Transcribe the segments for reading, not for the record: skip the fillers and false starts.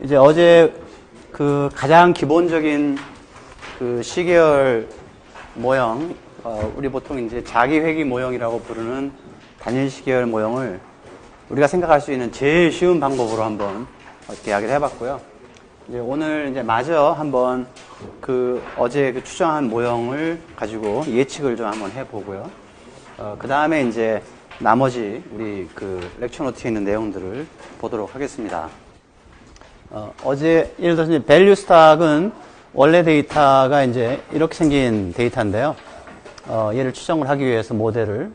이제 어제 그 가장 기본적인 그 시계열 모형, 우리 보통 이제 자기회귀 모형이라고 부르는 단일 시계열 모형을 우리가 생각할 수 있는 제일 쉬운 방법으로 한번 이렇게 이야기를 해봤고요. 이제 오늘 이제 마저 한번 그 어제 그 추정한 모형을 가지고 예측을 좀 한번 해보고요. 그 다음에 이제 나머지 우리 그 렉처 노트에 있는 내용들을 보도록 하겠습니다. 어제 예를 들어서 이제 밸류 스탁은 원래 데이터가 이제 이렇게 생긴 데이터인데요. 얘를 추정을 하기 위해서 모델을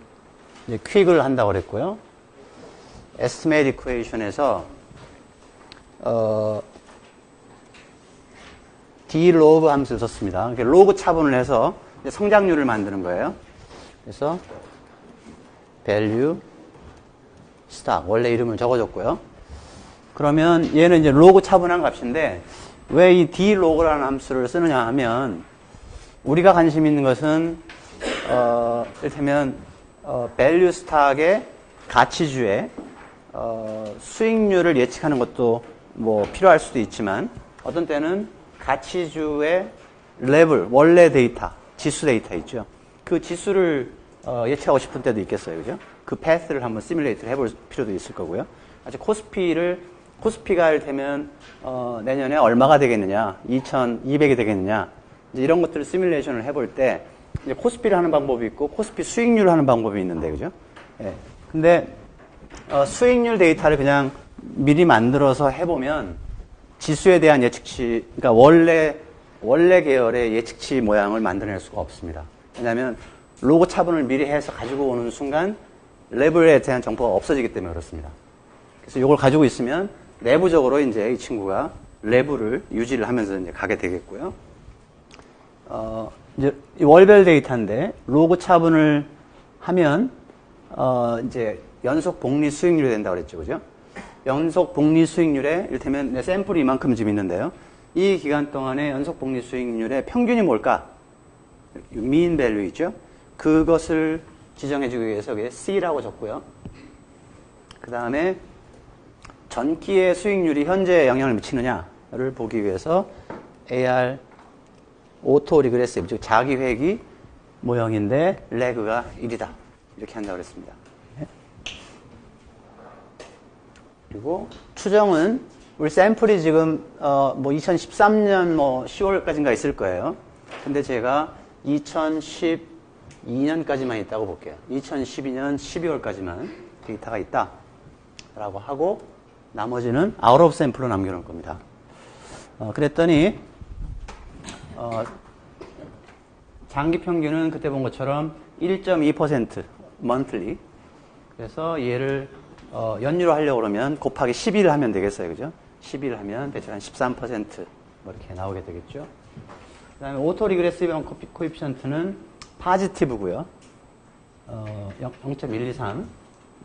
이제 퀵을 한다고 그랬고요. estimate equation에서 dlog 함수를 썼습니다. 로그 차분을 해서 성장률을 만드는 거예요. 그래서 value stack 원래 이름을 적어줬고요. 그러면 얘는 이제 로그 차분한 값인데 왜 이 dlog라는 함수를 쓰느냐 하면 우리가 관심 있는 것은 이를테면 value stack의 가치주에 수익률을 예측하는 것도 뭐 필요할 수도 있지만 어떤 때는 가치주의 레벨, 원래 데이터, 지수 데이터 있죠. 그 지수를 예측하고 싶은 때도 있겠어요. 그죠? 그 패스를 한번 시뮬레이트를 해볼 필요도 있을 거고요. 아직 코스피가 이를테면 내년에 얼마가 되겠느냐, 2,200이 되겠느냐, 이제 이런 것들을 시뮬레이션을 해볼 때 이제 코스피를 하는 방법이 있고 코스피 수익률을 하는 방법이 있는데, 그죠? 예. 근데 수익률 데이터를 그냥 미리 만들어서 해보면 지수에 대한 예측치, 그러니까 원래 계열의 예측치 모양을 만들어낼 수가 없습니다. 왜냐하면 로그 차분을 미리 해서 가지고 오는 순간 레벨에 대한 정보가 없어지기 때문에 그렇습니다. 그래서 이걸 가지고 있으면 내부적으로 이제 이 친구가 레벨을 유지를 하면서 이제 가게 되겠고요. 이제 월별 데이터인데 로그 차분을 하면 이제 연속 복리 수익률이 된다고 그랬죠, 그죠? 연속 복리 수익률에 이를테면 내 샘플이 이만큼 지금 있는데요. 이 기간 동안의 연속 복리 수익률의 평균이 뭘까? mean value 있죠? 그것을 지정해주기 위해서 C라고 적고요. 그 다음에 전기의 수익률이 현재 영향을 미치느냐를 보기 위해서 AR 오토 리그레시브, 즉 자기회귀 모형인데 레그가 1이다. 이렇게 한다고 그랬습니다. 그리고 추정은 우리 샘플이 지금 뭐 2013년 뭐 10월까지인가 있을 거예요. 근데 제가 2012년까지만 있다고 볼게요. 2012년 12월까지만 데이터가 있다라고 하고 나머지는 아웃 오브 샘플로 남겨놓을 겁니다. 그랬더니 장기 평균은 그때 본 것처럼 1.2% monthly. 그래서 얘를 연유로 하려고 그러면 곱하기 12를 하면 되겠어요. 그죠? 12를 하면 대충 한 13% 뭐 이렇게 나오게 되겠죠. 그 다음에 오토 리그레시브 코에피션트는 파지티브고요. 0.123.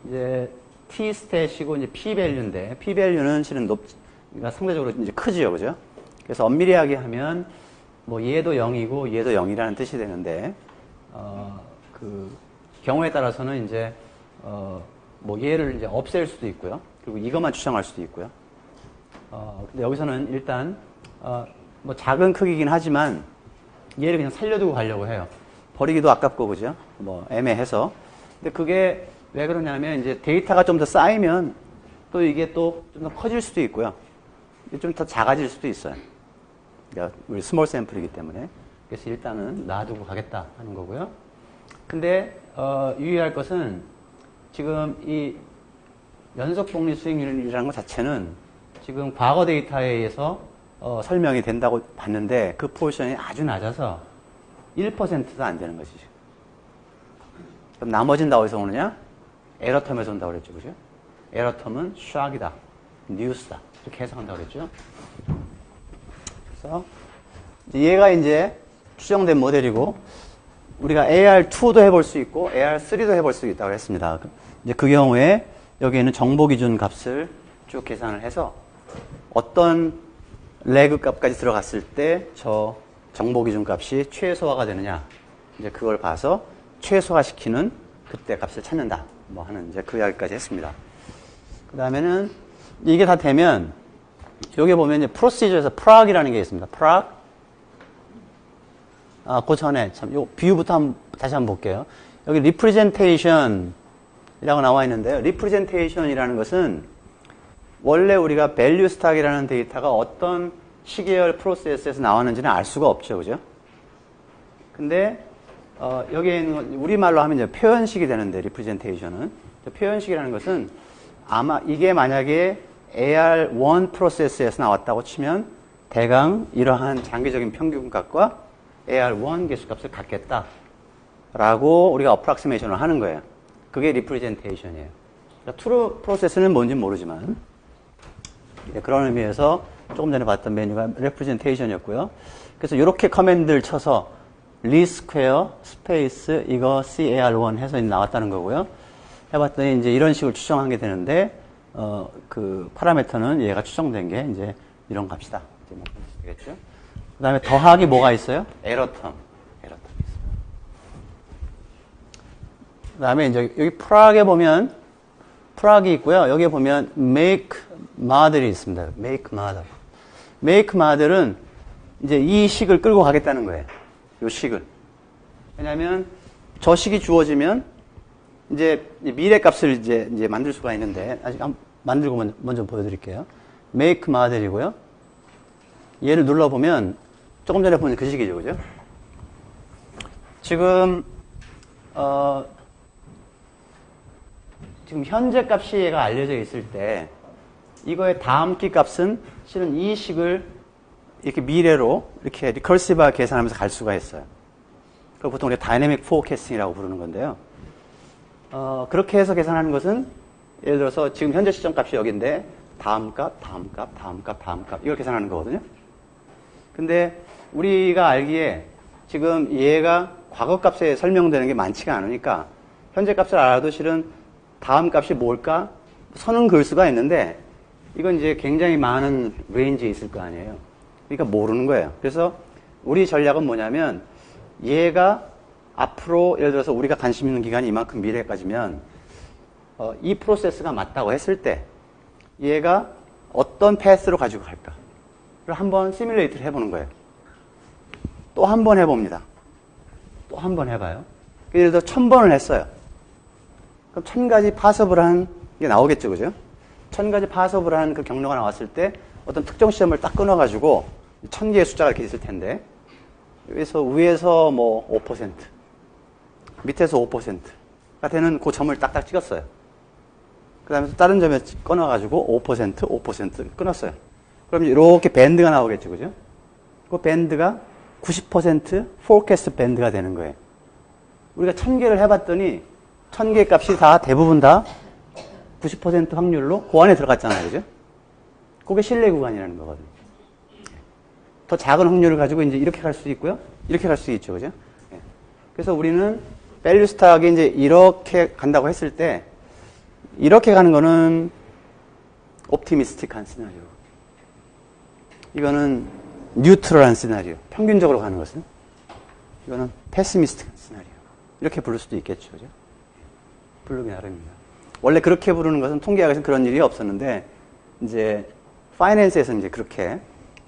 이제 T 스탯이고 이제 P 밸류인데 P 밸류는 실은 그러니까 상대적으로 이제 크지요. 그죠? 그래서 엄밀하게 하면 뭐 얘도 0이고 얘도 0이라는 뜻이 되는데 그 경우에 따라서는 이제 뭐 얘를 이제 없앨 수도 있고요. 그리고 이것만 추정할 수도 있고요. 근데 여기서는 일단 뭐 작은 크기긴 하지만 얘를 그냥 살려두고 가려고 해요. 버리기도 아깝고 그죠? 뭐 애매해서. 근데 그게 왜 그러냐면 이제 데이터가 좀 더 쌓이면 또 이게 또 좀 더 커질 수도 있고요. 좀 더 작아질 수도 있어요. 그러니까 우리 스몰 샘플이기 때문에. 그래서 일단은 놔두고 가겠다 하는 거고요. 근데 유의할 것은 지금 이 연속 복리 수익률이라는 것 자체는 지금 과거 데이터에 의해서 설명이 된다고 봤는데 그 포지션이 아주 낮아서 1%도 안 되는 것이죠. 그럼 나머지는 다 어디서 오느냐? 에러텀에서 온다고 그랬죠. 그죠? 에러텀은 샥이다, 뉴스다. 이렇게 해석한다고 그랬죠. 그래서 얘가 이제 추정된 모델이고 우리가 AR2도 해볼 수 있고 AR3도 해볼 수 있다고 했습니다. 이제 그 경우에 여기에는 정보 기준 값을 쭉 계산을 해서 어떤 레그 값까지 들어갔을 때 저 정보 기준 값이 최소화가 되느냐, 이제 그걸 봐서 최소화시키는 그때 값을 찾는다. 뭐 하는 이제 그 이야기까지 했습니다. 그 다음에는 이게 다 되면 여기 보면 이제 프로시저에서 프락이라는 게 있습니다. 프락. 그 전에 참, 요 비유부터 다시 한번 볼게요. 여기 representation이라고 나와 있는데요. representation이라는 것은 원래 우리가 value stack이라는 데이터가 어떤 시계열 프로세스에서 나왔는지는 알 수가 없죠. 그죠? 근데, 여기에 있는 건 우리말로 하면 이제 표현식이 되는데, representation은. 표현식이라는 것은 아마 이게 만약에 AR1 프로세스에서 나왔다고 치면 대강 이러한 장기적인 평균값과 AR1 개수값을 갖겠다. 라고 우리가 어프락시메이션을 하는 거예요. 그게 representation이에요. 그러니까 true 프로세스는 뭔지는 모르지만 그런 의미에서 조금 전에 봤던 메뉴가 representation이었고요. 그래서 이렇게 커맨드를 쳐서 리스퀘어 스페이스 이거 CAR1 해서 나왔다는 거고요. 해봤더니 이제 이런 식으로 추정하게 되는데 그 파라미터는 얘가 추정된 게 이제 이런 값이다. 이제 뭐 되겠죠. 그 다음에 더하기 뭐가 있어요? 에러텀. 에러텀이 있어요. 그 다음에 이제 여기 프락에 보면 프락이 있고요. 여기에 보면 make model이 있습니다. make model. make model은 이제 이 식을 끌고 가겠다는 거예요. 이 식을. 왜냐하면 저 식이 주어지면 이제 미래 값을 이제 만들 수가 있는데 아직 만들고 먼저 보여드릴게요. make model이고요. 얘를 눌러보면 조금 전에 본 그 식이죠, 그죠? 지금 지금 현재 값이 얘가 알려져 있을 때 이거의 다음 키 값은 실은 이 식을 이렇게 미래로 이렇게 리커시브하게 계산하면서 갈 수가 있어요. 그걸 보통 우리가 다이내믹 포캐스팅이라고 부르는 건데요. 그렇게 해서 계산하는 것은 예를 들어서 지금 현재 시점 값이 여기인데 다음 값, 다음 값, 다음 값, 다음 값 이걸 계산하는 거거든요. 근데 우리가 알기에 지금 얘가 과거 값에 설명되는 게 많지가 않으니까 현재 값을 알아도 실은 다음 값이 뭘까? 선은 그을 수가 있는데 이건 이제 굉장히 많은 레인지에 있을 거 아니에요. 그러니까 모르는 거예요. 그래서 우리 전략은 뭐냐면 얘가 앞으로 예를 들어서 우리가 관심 있는 기간이 이만큼 미래까지면 이 프로세스가 맞다고 했을 때 얘가 어떤 패스로 가지고 갈까를 한번 시뮬레이트를 해보는 거예요. 또 한 번 해봅니다. 또 한 번 해봐요. 예를 들어 1000번을 했어요. 그럼 1000가지 파서블한 게 나오겠죠, 그죠? 1000가지 파서블한 그 경로가 나왔을 때 어떤 특정 시점을 딱 끊어가지고 1000개의 숫자가 이렇게 있을 텐데 여기서 위에서 뭐 5%, 밑에서 5%가 되는 그 점을 딱딱 찍었어요. 그 다음에 또 다른 점에 끊어가지고 5% 끊었어요. 그럼 이렇게 밴드가 나오겠죠, 그죠? 그 밴드가 90% 포캐스트 밴드가 되는 거예요. 우리가 1000개를 해봤더니 1000개 값이 다 대부분 다 90% 확률로 그 안에 들어갔잖아요, 그죠? 그게 신뢰 구간이라는 거거든요. 더 작은 확률을 가지고 이제 이렇게 갈 수 있고요, 이렇게 갈 수 있죠, 그죠? 그래서 우리는 밸류 스탁이 이제 이렇게 간다고 했을 때 이렇게 가는 거는 옵티미스틱한 시나리오. 이거는 뉴트럴한 시나리오. 평균적으로 가는 것은 이거는 패시미스틱한 시나리오. 이렇게 부를 수도 있겠죠, 그죠? 부르기 나름입니다. 원래 그렇게 부르는 것은 통계학에서는 그런 일이 없었는데 이제 파이낸스에서는 이제 그렇게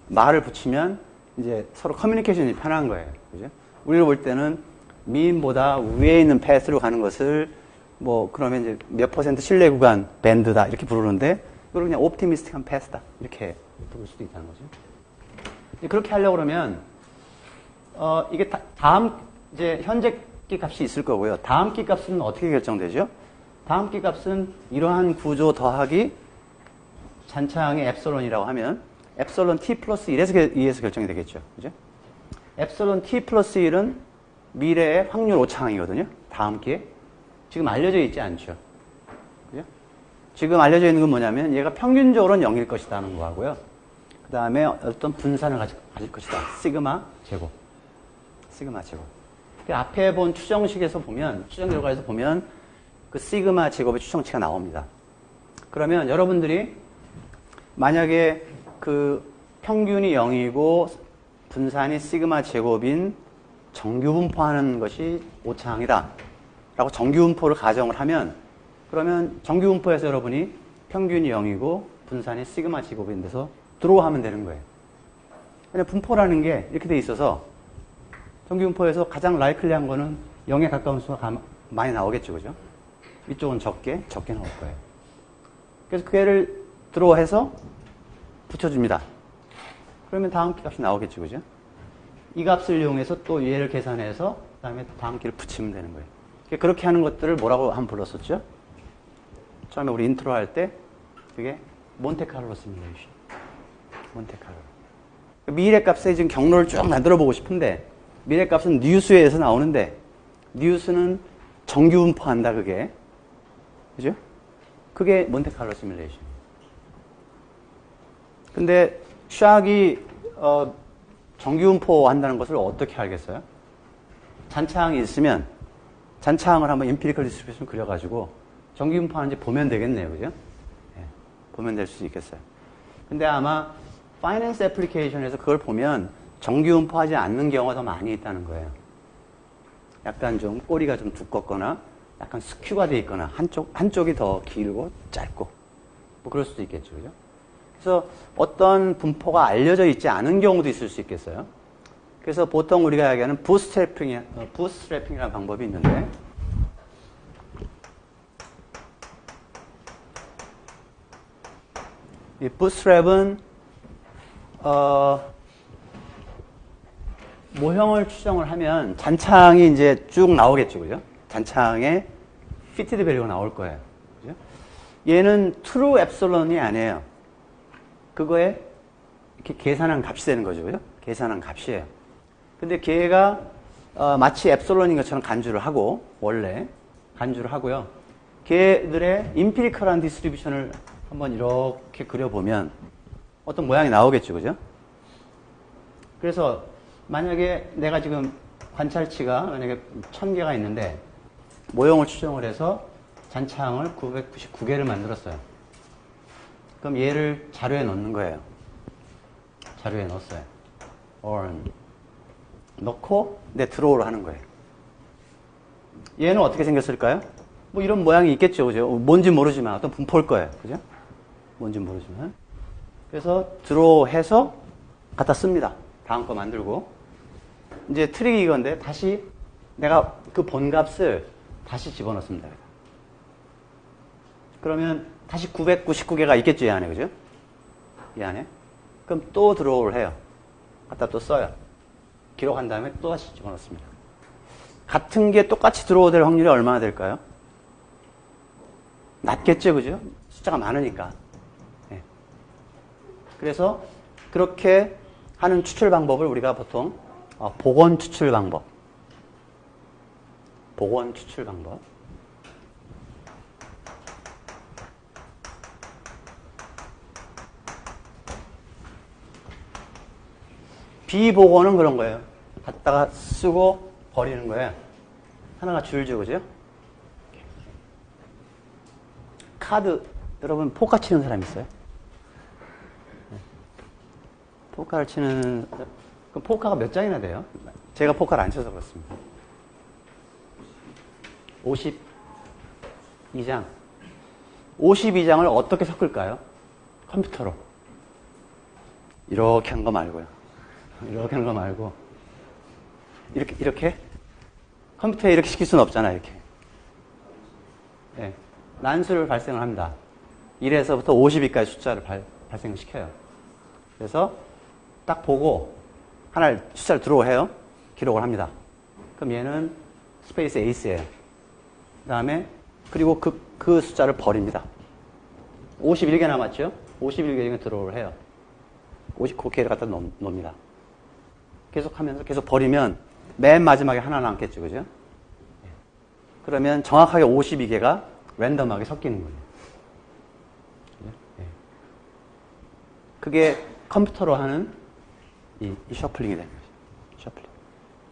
말을 붙이면 이제 서로 커뮤니케이션이 편한 거예요, 그죠? 우리가 볼 때는 미인보다 위에 있는 패스로 가는 것을 뭐 그러면 이제 몇 퍼센트 신뢰 구간 밴드다 이렇게 부르는데 그걸 그냥 옵티미스틱한 패스다 이렇게 부를 수도 있다는 거죠. 그렇게 하려고 그러면 이게 다음 이제 현재 키 값이 있을 거고요. 다음 키 값은 어떻게 결정되죠? 다음 키 값은 이러한 구조 더하기 잔차항의 엡실론이라고 하면 엡실론 t 플러스 1에서 2에서 결정이 되겠죠. 그죠? 엡실론 t 플러스 1은 미래의 확률 오차항이거든요. 다음 기에. 지금 알려져 있지 않죠. 그죠? 지금 알려져 있는 건 뭐냐면 얘가 평균적으로는 0일 것이라는 거하고요. 그 다음에 어떤 분산을 가질 것이다. 시그마 제곱. 시그마 제곱. 그 앞에 본 추정식에서 보면, 추정 결과에서 보면 그 시그마 제곱의 추정치가 나옵니다. 그러면 여러분들이 만약에 그 평균이 0이고 분산이 시그마 제곱인 정규분포하는 것이 오차항이다 라고 정규분포를 가정을 하면 그러면 정규분포에서 여러분이 평균이 0이고 분산이 시그마 제곱인 데서 드로우하면 되는 거예요. 그냥 분포라는 게 이렇게 돼 있어서 정규 분포에서 가장 라이클리한 거는 0에 가까운 수가 많이 나오겠죠, 그죠? 이쪽은 적게 나올 거예요. 그래서 그 애를 드로우해서 붙여줍니다. 그러면 다음 값이 나오겠죠, 그죠? 이 값을 이용해서 또 얘를 계산해서 그 다음에 다음 키를 붙이면 되는 거예요. 그렇게 하는 것들을 뭐라고 한번 불렀었죠? 처음에 우리 인트로 할 때 그게 몬테카를로 시뮬레이션. 몬테카를로. 미래값의 지금 경로를 쭉 만들어 보고 싶은데 미래값은 뉴스에서 나오는데 뉴스는 정규 분포한다 그게. 그죠? 그게 몬테카를로 시뮬레이션. 근데 샥이 정규 분포 한다는 것을 어떻게 알겠어요? 잔차항이 있으면 잔차항을 한번 임피리컬 디스트리뷰션 그려가지고 정규 분포하는지 보면 되겠네요. 그죠? 네, 보면 될 수 있겠어요. 근데 아마 파이낸스 애플리케이션에서 그걸 보면 정규 분포하지 않는 경우가 더 많이 있다는 거예요. 약간 좀 꼬리가 좀 두껍거나 약간 스큐가 돼 있거나 한쪽이 더 길고 짧고 뭐 그럴 수도 있겠죠. 그죠? 그래서 어떤 분포가 알려져 있지 않은 경우도 있을 수 있겠어요. 그래서 보통 우리가 얘기하는 부스트래핑이라는 방법이 있는데 이 부스트랩은 모형을 추정을 하면 잔창이 이제 쭉 나오겠죠, 그죠? 잔창에 피티드 밸류가 나올 거예요. 그죠? 얘는 true epsilon이 아니에요. 그거에 이렇게 계산한 값이 되는 거죠, 그죠? 계산한 값이에요. 근데 걔가 마치 엡솔론인 것처럼 간주를 하고 원래 간주를 하고요. 걔들의 임피리컬한 디스트리뷰션을 한번 이렇게 그려보면 어떤 모양이 나오겠죠, 그죠? 그래서 만약에 내가 지금 관찰치가 만약에 1000개가 있는데 모형을 추정을 해서 잔차항을 999개를 만들었어요. 그럼 얘를 자료에 넣는 거예요. 자료에 넣었어요. 넣고 내 드로우를 하는 거예요. 얘는 어떻게 생겼을까요? 뭐 이런 모양이 있겠죠, 그죠? 뭔지 모르지만 어떤 분포일 거예요, 그죠? 뭔지 모르지만. 그래서 드로우해서 갖다 씁니다. 다음 거 만들고. 이제 트릭이 이건데 다시 내가 그 본값을 다시 집어넣습니다. 그러면 다시 999개가 있겠죠, 이 안에, 그죠? 이 안에. 그럼 또 드로우를 해요. 갖다 또 써요. 기록한 다음에 또 다시 집어넣습니다. 같은 게 똑같이 들어오될 확률이 얼마나 될까요? 낮겠죠, 그죠? 숫자가 많으니까. 네. 그래서 그렇게 하는 추출 방법을 우리가 보통 복원 추출 방법. 복원 추출 방법. 비복원은 그런 거예요. 갖다가 쓰고 버리는 거예요. 하나가 줄죠, 그죠? 카드, 여러분 포카 치는 사람 있어요? 포카를 치는, 그럼 포카가 몇 장이나 돼요? 제가 포카를 안 쳐서 그렇습니다. 52장. 52장을 어떻게 섞을까요? 컴퓨터로. 이렇게 한 거 말고요. 이렇게 하는 거 말고 이렇게 컴퓨터에 이렇게 시킬 수는 없잖아요. 이렇게 네. 난수를 발생을 합니다. 1에서부터 52까지 숫자를 발생을 시켜요. 그래서 딱 보고 하나를 숫자를 드로우해요. 기록을 합니다. 그럼 얘는 스페이스 에이스예요. 그 다음에 그리고 그 숫자를 버립니다. 51개 남았죠? 51개 중에 드로우를 해요. 59개를 갖다 놓습니다. 계속 하면서 계속 버리면 맨 마지막에 하나 남겠죠, 그죠? 그러면 정확하게 52개가 랜덤하게 섞이는 거예요. 그게 컴퓨터로 하는 이 셔플링이 되는 거죠. 셔플링.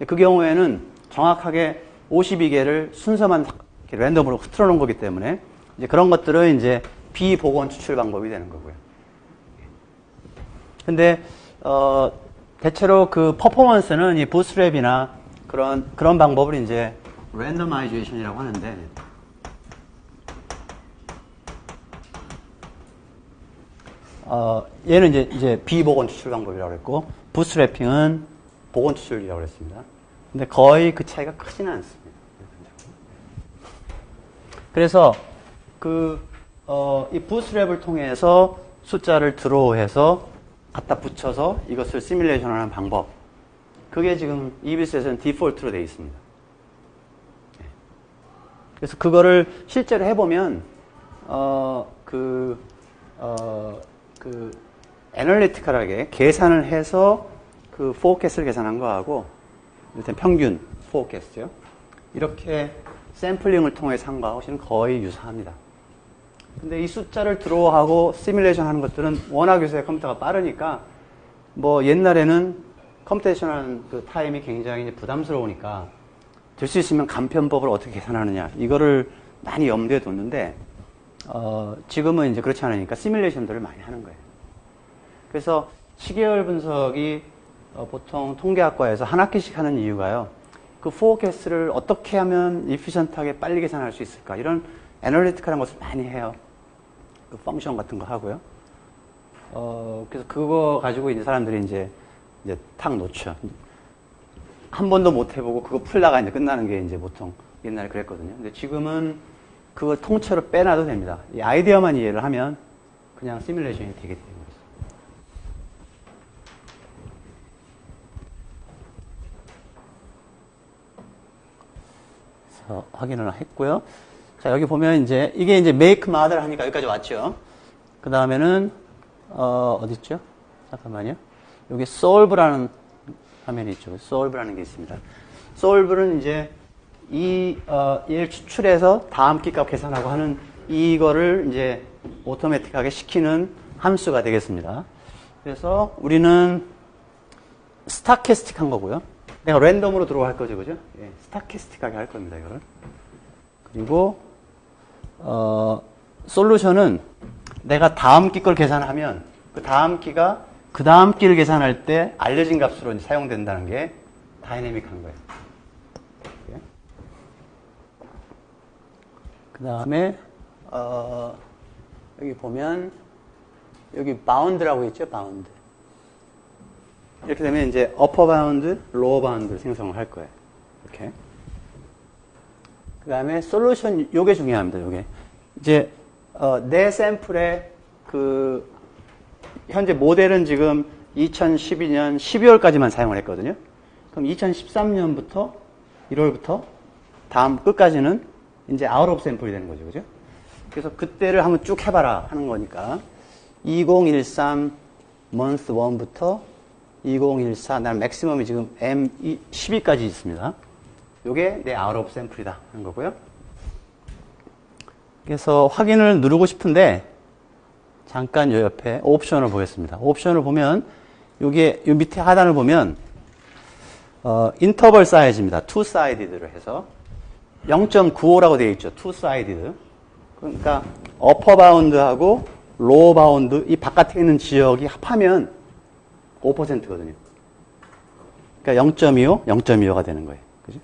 그 경우에는 정확하게 52개를 순서만 랜덤으로 흐트러 놓은 거기 때문에 이제 그런 것들은 이제 비복원 추출 방법이 되는 거고요. 근데 대체로 그 퍼포먼스는 이 부스트랩이나 그런 방법을 이제 랜더마이제이션이라고 하는데 얘는 이제 비복원 추출 방법이라고 그랬고, 부스트래핑은 복원 추출이라고 그랬습니다. 근데 거의 그 차이가 크지는 않습니다. 그래서 이 부스트랩을 통해서 숫자를 드로우해서 갖다 붙여서 이것을 시뮬레이션하는 방법. 그게 지금 EBS에서는 디폴트로 되어 있습니다. 그래서 그거를 실제로 해보면, 애널리티컬하게 계산을 해서 그 포캐스트를 계산한 거하고, 일단 평균 포캐스트요. 이렇게 샘플링을 통해서 한 거하고 거의 유사합니다. 근데 이 숫자를 드로우하고 시뮬레이션 하는 것들은 워낙 요새 컴퓨터가 빠르니까, 뭐 옛날에는 컴퓨테이션 하는 그 타임이 굉장히 이제 부담스러우니까, 될 수 있으면 간편법을 어떻게 계산하느냐, 이거를 많이 염두에 뒀는데, 지금은 이제 그렇지 않으니까 시뮬레이션들을 많이 하는 거예요. 그래서 시계열 분석이 보통 통계학과에서 한 학기씩 하는 이유가요, 그 포캐스트를 어떻게 하면 이피션트하게 빨리 계산할 수 있을까, 이런 애널리티컬한 것을 많이 해요. 그 펑션 같은 거 하고요. 그래서 그거 가지고 이제 사람들이 이제 탁 놓죠. 한 번도 못 해보고 그거 풀다가 이제 끝나는 게 이제 보통 옛날에 그랬거든요. 근데 지금은 그거 통째로 빼놔도 됩니다. 이 아이디어만 이해를 하면 그냥 시뮬레이션이 되게 되는 거죠. 그래서 확인을 했고요. 자, 여기 보면 이게 이제 make model 하니까 여기까지 왔죠. 그 다음에는, 어딨죠? 잠깐만요. 여기 solve라는 화면이 있죠. solve라는 게 있습니다. solve는 이제 얘를 추출해서 다음 기 값 계산하고 하는 이거를 이제 오토매틱하게 시키는 함수가 되겠습니다. 그래서 우리는 스타캐스틱한 거고요. 내가 랜덤으로 들어갈 거죠, 그죠? 예, 스타캐스틱하게 할 겁니다, 이거를. 그리고 솔루션은 내가 다음 기 걸 계산하면 그 다음 기가 그 다음 기를 계산할 때 알려진 값으로 이제 사용된다는 게 다이내믹한 거예요. 그 다음에 여기 보면 여기 바운드라고 있죠, 바운드. 이렇게 되면 이제 어퍼 바운드, 로어 바운드를 생성을 할 거예요. 이렇게. 그 다음에 솔루션, 요게 중요합니다, 요게. 이제 내 샘플의 현재 모델은 지금 2012년 12월까지만 사용을 했거든요. 그럼 2013년부터 1월부터 다음 끝까지는 이제 아웃 오브 샘플이 되는 거죠, 그죠? 그래서 그때를 한번 쭉 해봐라 하는 거니까 2013 month 1부터 2014, 난 맥시멈이 지금 M12까지 있습니다. 요게 내 아웃 오브 샘플이다 하는 거고요. 그래서 확인을 누르고 싶은데 잠깐 요 옆에 옵션을 보겠습니다. 옵션을 보면 요게 요 밑에 하단을 보면 인터벌 사이즈입니다. 투 사이디드를 해서 0.95라고 되어 있죠. 투 사이디드. 그러니까 어퍼 바운드하고 로어 바운드 이 바깥에 있는 지역이 합하면 5%거든요. 그러니까 0.25, 0.25가 되는 거예요. 그죠?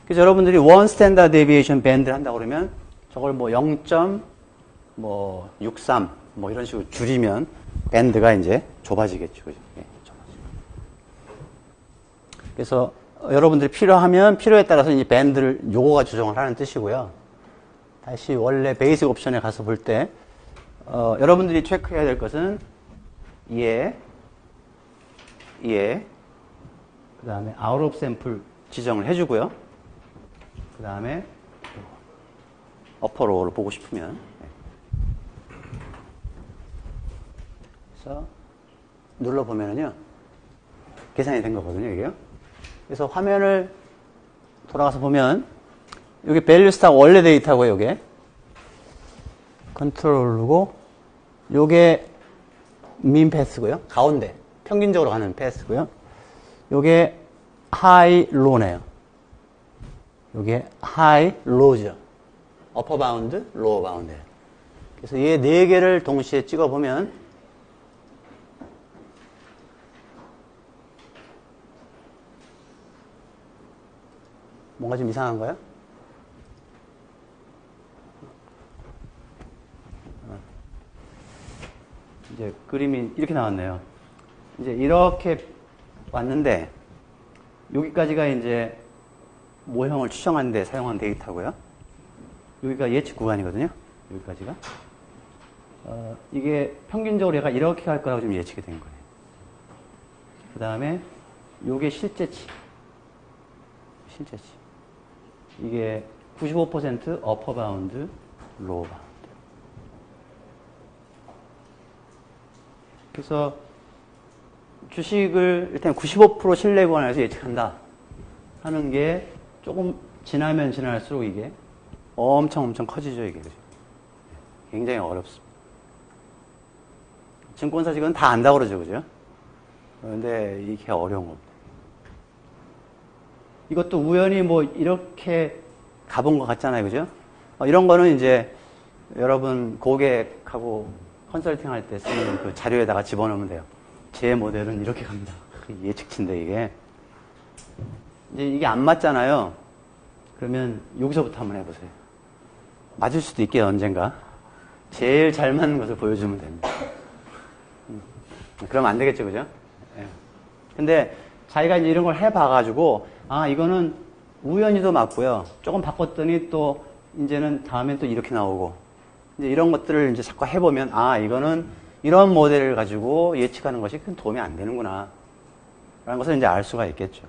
그래서 여러분들이 원 스탠다드 데비에이션 밴드를 한다고 그러면 저걸 뭐 0.63 뭐 이런 식으로 줄이면 밴드가 이제 좁아지겠죠. 그죠? 네, 좁아지고. 그래서 여러분들이 필요하면 필요에 따라서 이 밴드를 요거가 조정을 하는 뜻이고요. 다시 원래 베이직 옵션에 가서 볼 때 여러분들이 체크해야 될 것은 그 다음에 아웃 오브 샘플 지정을 해주고요. 그 다음에 어퍼 로우를 보고 싶으면 그래서 눌러보면은요 계산이 된 거거든요, 이게요. 그래서 화면을 돌아가서 보면 여기 밸류 스타 원래 데이터고요, 요게 컨트롤 누르고 요게 민 패스고요, 가운데 평균적으로 가는 패스고요. 요게 하이 로네요. 요게 하이 로죠. 어퍼 바운드, 로어 바운드. 그래서 이 네 개를 동시에 찍어 보면 뭔가 좀 이상한가요? 이제 그림이 이렇게 나왔네요. 이제 이렇게 왔는데, 여기까지가 이제 모형을 추정하는 데 사용한 데이터고요. 여기가 예측 구간이거든요. 여기까지가. 이게 평균적으로 얘가 이렇게 갈 거라고 좀 예측이 된 거예요. 그 다음에 요게 실제치. 이게 95% 어퍼 바운드, 로우 바운드. 그래서 주식을 일단 95% 신뢰 구간에서 예측한다 하는 게 조금 지나면 지날수록 이게 엄청 커지죠, 이게. 굉장히 어렵습니다. 증권사 직은 다 안다고 그러죠, 그죠? 그런데 이게 어려운 겁니다. 이것도 우연히 뭐 이렇게 가본 것 같잖아요, 그죠? 이런 거는 이제 여러분 고객하고 컨설팅 할 때 쓰는 그 자료에다가 집어넣으면 돼요. 제 모델은 이렇게 갑니다. 예측치인데 이게. 이제 이게 안 맞잖아요. 그러면 여기서부터 한번 해보세요. 맞을 수도 있게요, 언젠가. 제일 잘 맞는 것을 보여주면 됩니다. 그러면 안 되겠죠, 그죠? 예. 근데 자기가 이제 이런 걸 해봐가지고, 아, 이거는 우연히도 맞고요. 조금 바꿨더니 또, 이제는 다음엔 또 이렇게 나오고, 이제 이런 것들을 이제 자꾸 해보면, 아, 이거는 이런 모델을 가지고 예측하는 것이 큰 도움이 안 되는구나. 라는 것을 이제 알 수가 있겠죠,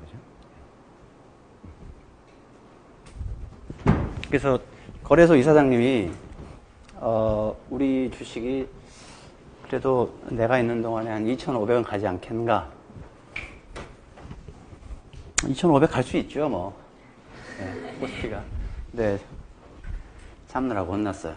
그죠? 그래서 거래소 이사장님이, 우리 주식이 그래도 내가 있는 동안에 한 2,500원 가지 않겠는가. 2,500 갈 수 있죠, 뭐. 네, 코스피가. 네. 참느라고 혼났어요.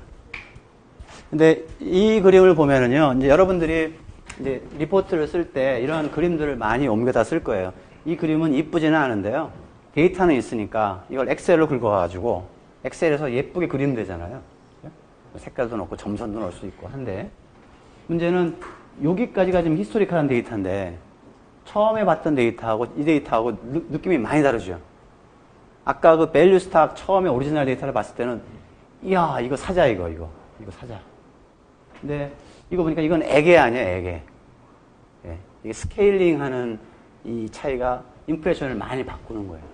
근데 이 그림을 보면은요, 이제 여러분들이 이제 리포트를 쓸 때 이런 그림들을 많이 옮겨다 쓸 거예요. 이 그림은 이쁘지는 않은데요. 데이터는 있으니까 이걸 엑셀로 긁어가지고 엑셀에서 예쁘게 그리면 되잖아요. 색깔도 넣고 점선도 넣을 수 있고 한데, 문제는 여기까지가 지금 히스토리컬한 데이터인데 처음에 봤던 데이터하고 이 데이터하고 느낌이 많이 다르죠. 아까 그 밸류 스탁 처음에 오리지널 데이터를 봤을 때는 이야, 이거 사자, 이거 사자. 근데 이거 보니까 이건 애게 아니에요, 애게. 예, 이게 스케일링 하는 이 차이가 인프레션을 많이 바꾸는 거예요.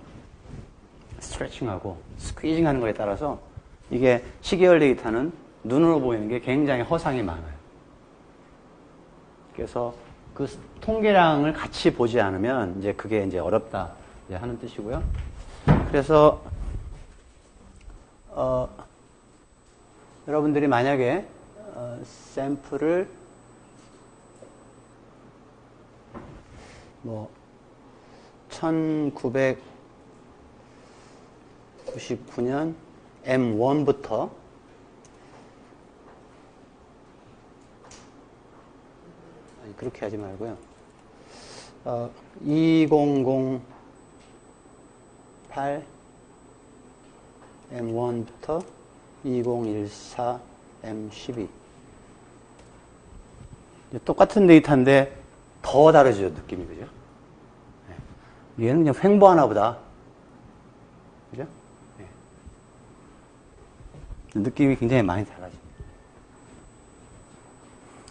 스트레칭하고 스퀴징 하는 거에 따라서 이게 시계열 데이터는 눈으로 보이는 게 굉장히 허상이 많아요. 그래서 그 통계량을 같이 보지 않으면 이제 그게 이제 어렵다 이제 하는 뜻이고요. 그래서 여러분들이 만약에 샘플을 뭐 1999년 M1부터 아니 그렇게 하지 말고요. 2008 M1부터 2014 M12 똑같은 데이터인데 더 다르죠, 느낌이. 그죠? 얘는 그냥 횡보하나 보다. 그죠? 네. 느낌이 굉장히 많이 달라집니다.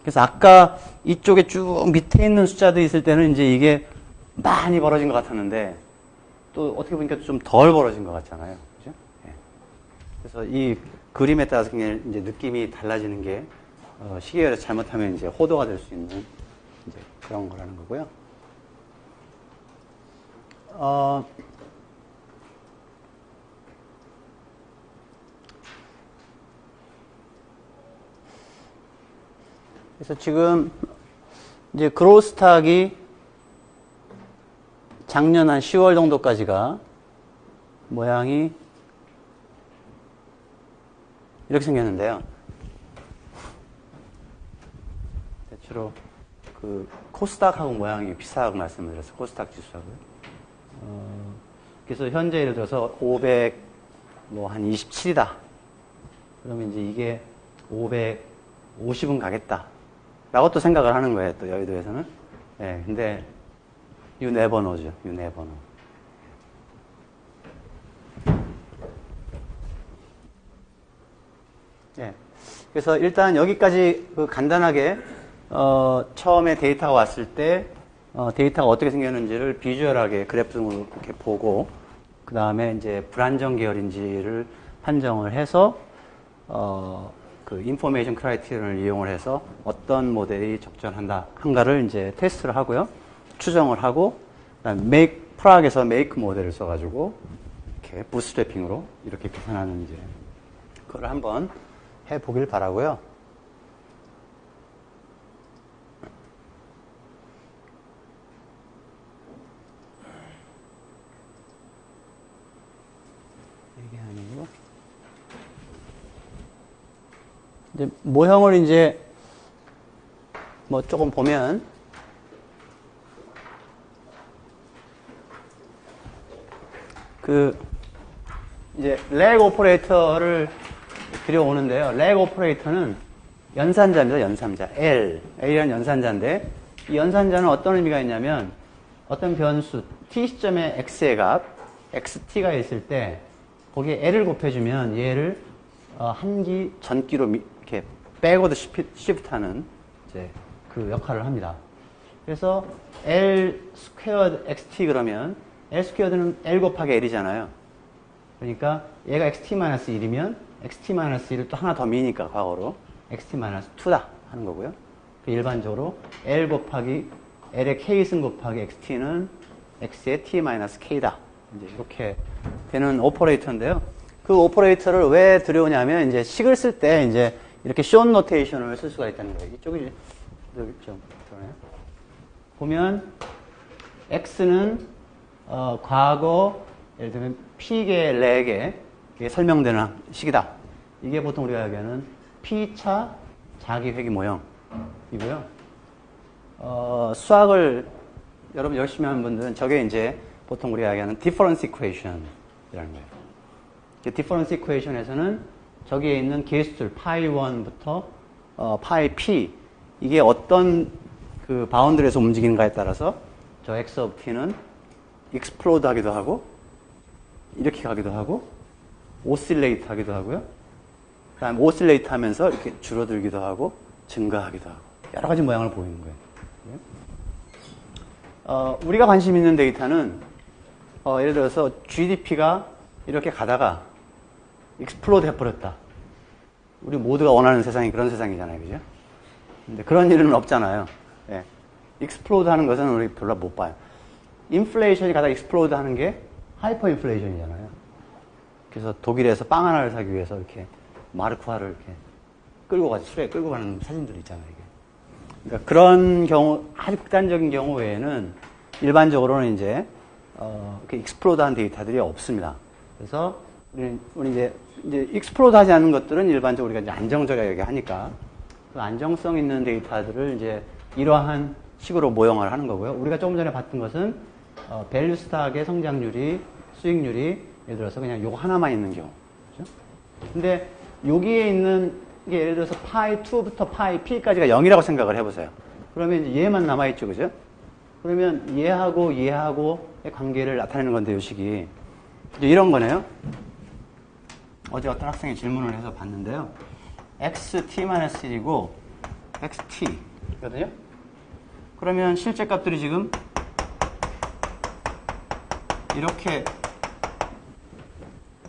그래서 아까 이쪽에 쭉 밑에 있는 숫자도 있을 때는 이제 이게 많이 벌어진 것 같았는데 또 어떻게 보니까 좀 덜 벌어진 것 같잖아요. 그죠? 네. 그래서 이 그림에 따라서 굉장히 이제 느낌이 달라지는 게 시계열에서 잘못하면 이제 호도가 될 수 있는 이제 그런 거라는 거고요. 그래서 지금 이제 그로스탁이 작년 한 10월 정도까지가 모양이 이렇게 생겼는데요. 대체로 그 코스닥하고 모양이 비슷하다고 말씀을 드렸어요. 코스닥 지수하고요. 그래서 현재 예를 들어서 500 뭐 한 27이다. 그러면 이제 이게 550은 가겠다. 라고 또 생각을 하는 거예요. 또 여의도에서는. 네, 근데 you never know죠. You never know. 네. 그래서 일단 여기까지 그 간단하게 처음에 데이터가 왔을 때 데이터가 어떻게 생겼는지를 비주얼하게 그래프 등으로 이렇게 보고 그 다음에 이제 불안정 계열인지를 판정을 해서 그 인포메이션 크라이테리언을 이용을 해서 어떤 모델이 적절한가를 이제 테스트를 하고요. 추정을 하고 그다음에 프락에서 메이크 모델을 써가지고 이렇게 부스트래핑으로 이렇게 계산하는 이제 그걸 한번 해보길 바라고요. 이게 아니고 이제 모형을 이제 뭐 조금 보면 그 이제 렉 오퍼레이터를 들여오는데요. 렉 오퍼레이터는 연산자입니다. 연산자. L이라는 연산자인데 이 연산자는 어떤 의미가 있냐면 어떤 변수 t 시점에 x의 값 xt가 있을 때 거기에 L을 곱해주면 얘를 한 기 전기로 이렇게 백워드 시프트하는 이제 그 역할을 합니다. 그래서 L 스퀘어드 xt 그러면 L 스퀘어드는 L 곱하기 L이잖아요. 그러니까 얘가 xt-1이면 xt-1을 또 하나 더 미니까 과거로 xt-2다 하는 거고요. 일반적으로 L 곱하기 L의 k승 곱하기 xt는 x의 t-k다. 이제 이렇게 되는 오퍼레이터인데요. 그 오퍼레이터를 왜 들여오냐면 이제 식을 쓸 때 이제 이렇게 숏 노테이션을 쓸 수가 있다는 거예요. 이쪽이 좀 그러네요. 보면 x는 과거 예를 들면 p개 렉에 설명되는 식이다. 이게 보통 우리가 얘기하는 p차 자기회귀 모형이고요. 수학을 여러분 열심히 하는 분들은 저게 이제 보통 우리가 얘기하는 difference equation이라는 거예요. difference equation에서는 저기에 있는 개수들 pi1부터 pi p 이게 어떤 그 바운드리에서 움직이는가에 따라서 저 x of t는 explode 하기도 하고 이렇게 가기도 하고 oscillate 하기도 하고요. 그 다음에 oscillate 하면서 이렇게 줄어들기도 하고 증가하기도 하고 여러 가지 모양을 보이는 거예요. 우리가 관심 있는 데이터는 예를 들어서 GDP가 이렇게 가다가 익스플로드 해버렸다. 우리 모두가 원하는 세상이 그런 세상이잖아요. 그죠? 근데 그런 일은 없잖아요. 예. 익스플로드 하는 것은 우리 별로 못 봐요. 인플레이션이 가다가 익스플로드 하는 게 하이퍼 인플레이션이잖아요. 그래서 독일에서 빵 하나를 사기 위해서 이렇게 마르크화를 이렇게 술에 끌고 가는 사진들 있잖아요. 이게. 그러니까 그런 경우, 아주 극단적인 경우 외에는 일반적으로는 이제, 익스플로드 한 데이터들이 없습니다. 그래서 우리 이제 익스플로드 하지 않는 것들은 일반적으로 우리가 이제 안정적이라고 하니까 그 안정성 있는 데이터들을 이제 이러한 식으로 모형화를 하는 거고요. 우리가 조금 전에 봤던 것은, 밸류 스탁의 성장률이, 수익률이 예를 들어서 그냥 요거 하나만 있는 경우. 그렇죠? 근데 여기에 있는 게 예를 들어서 파이 2부터 파이 p까지가 0이라고 생각을 해보세요. 그러면 이제 얘만 남아있죠. 그죠? 그러면 얘하고의 관계를 나타내는 건데, 요 식이. 이런 거네요. 어제 어떤 학생이 질문을 해서 봤는데요. xt-1이고 xt거든요. 그러면 실제 값들이 지금 이렇게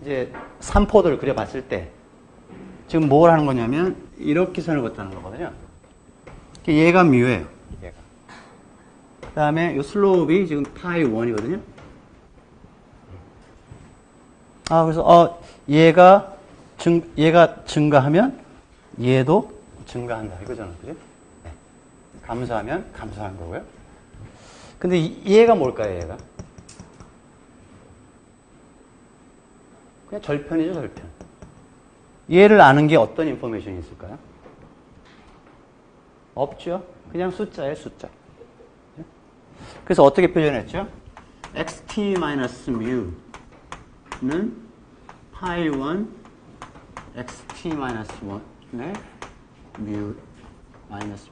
이제 3포드를 그려봤을 때 지금 뭘 하는 거냐면 이렇게 선을 긋다는 거거든요. 얘가 뮤예요. 얘가. 그 다음에 이 슬로up이 지금 파이 1이거든요. 그래서 얘가 증가하면 얘도 증가한다 이거잖아요. 그죠? 네. 감소하면 감소하는 거고요. 근데 얘가 뭘까요, 얘가? 그냥 절편이죠, 절편. 얘를 아는 게 어떤 인포메이션이 있을까요? 없죠. 그냥 숫자예요, 숫자. 그래서 어떻게 표현했죠? xt-mu는 pi1 xt-1의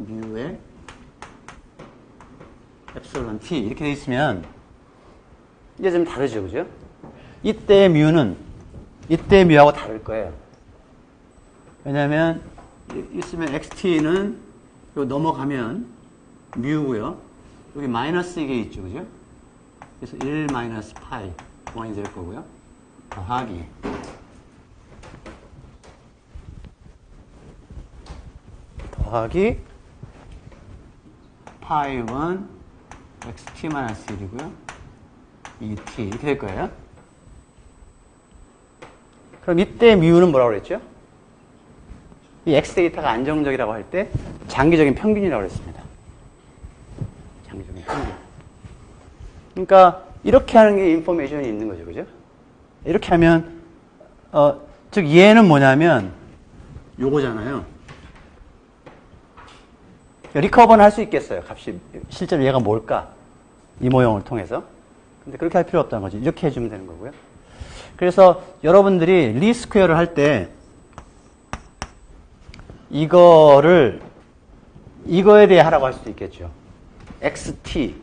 뮤의 epsilon t 이렇게 돼 있으면 이제 좀 다르죠, 그죠? 이때 뮤하고 다를 거예요. 왜냐하면 있으면 xt는 요 넘어가면 뮤고요. 여기 마이너스 이게 있죠, 그죠? 그래서 1 마이너스 파이 1이 될 거고요. 더하기 파이 1 xt 마이너스 1이고요. 2t 이렇게 될 거예요. 그럼 이때 뮤는 뭐라고 그랬죠? 이 x 데이터가 안정적이라고 할 때 장기적인 평균이라고 그랬습니다. 장기적인 평균. 그러니까 이렇게 하는 게 인포메이션이 있는 거죠, 그죠? 이렇게 하면 즉 얘는 뭐냐면 요거잖아요. 리커버는 할 수 있겠어요, 값이. 실제로 얘가 뭘까? 이 모형을 통해서. 근데 그렇게 할 필요 없다는 거죠. 이렇게 해주면 되는 거고요. 그래서 여러분들이 리스퀘어를 할 때 이거를 이거에 대해 하라고 할 수도 있겠죠. xt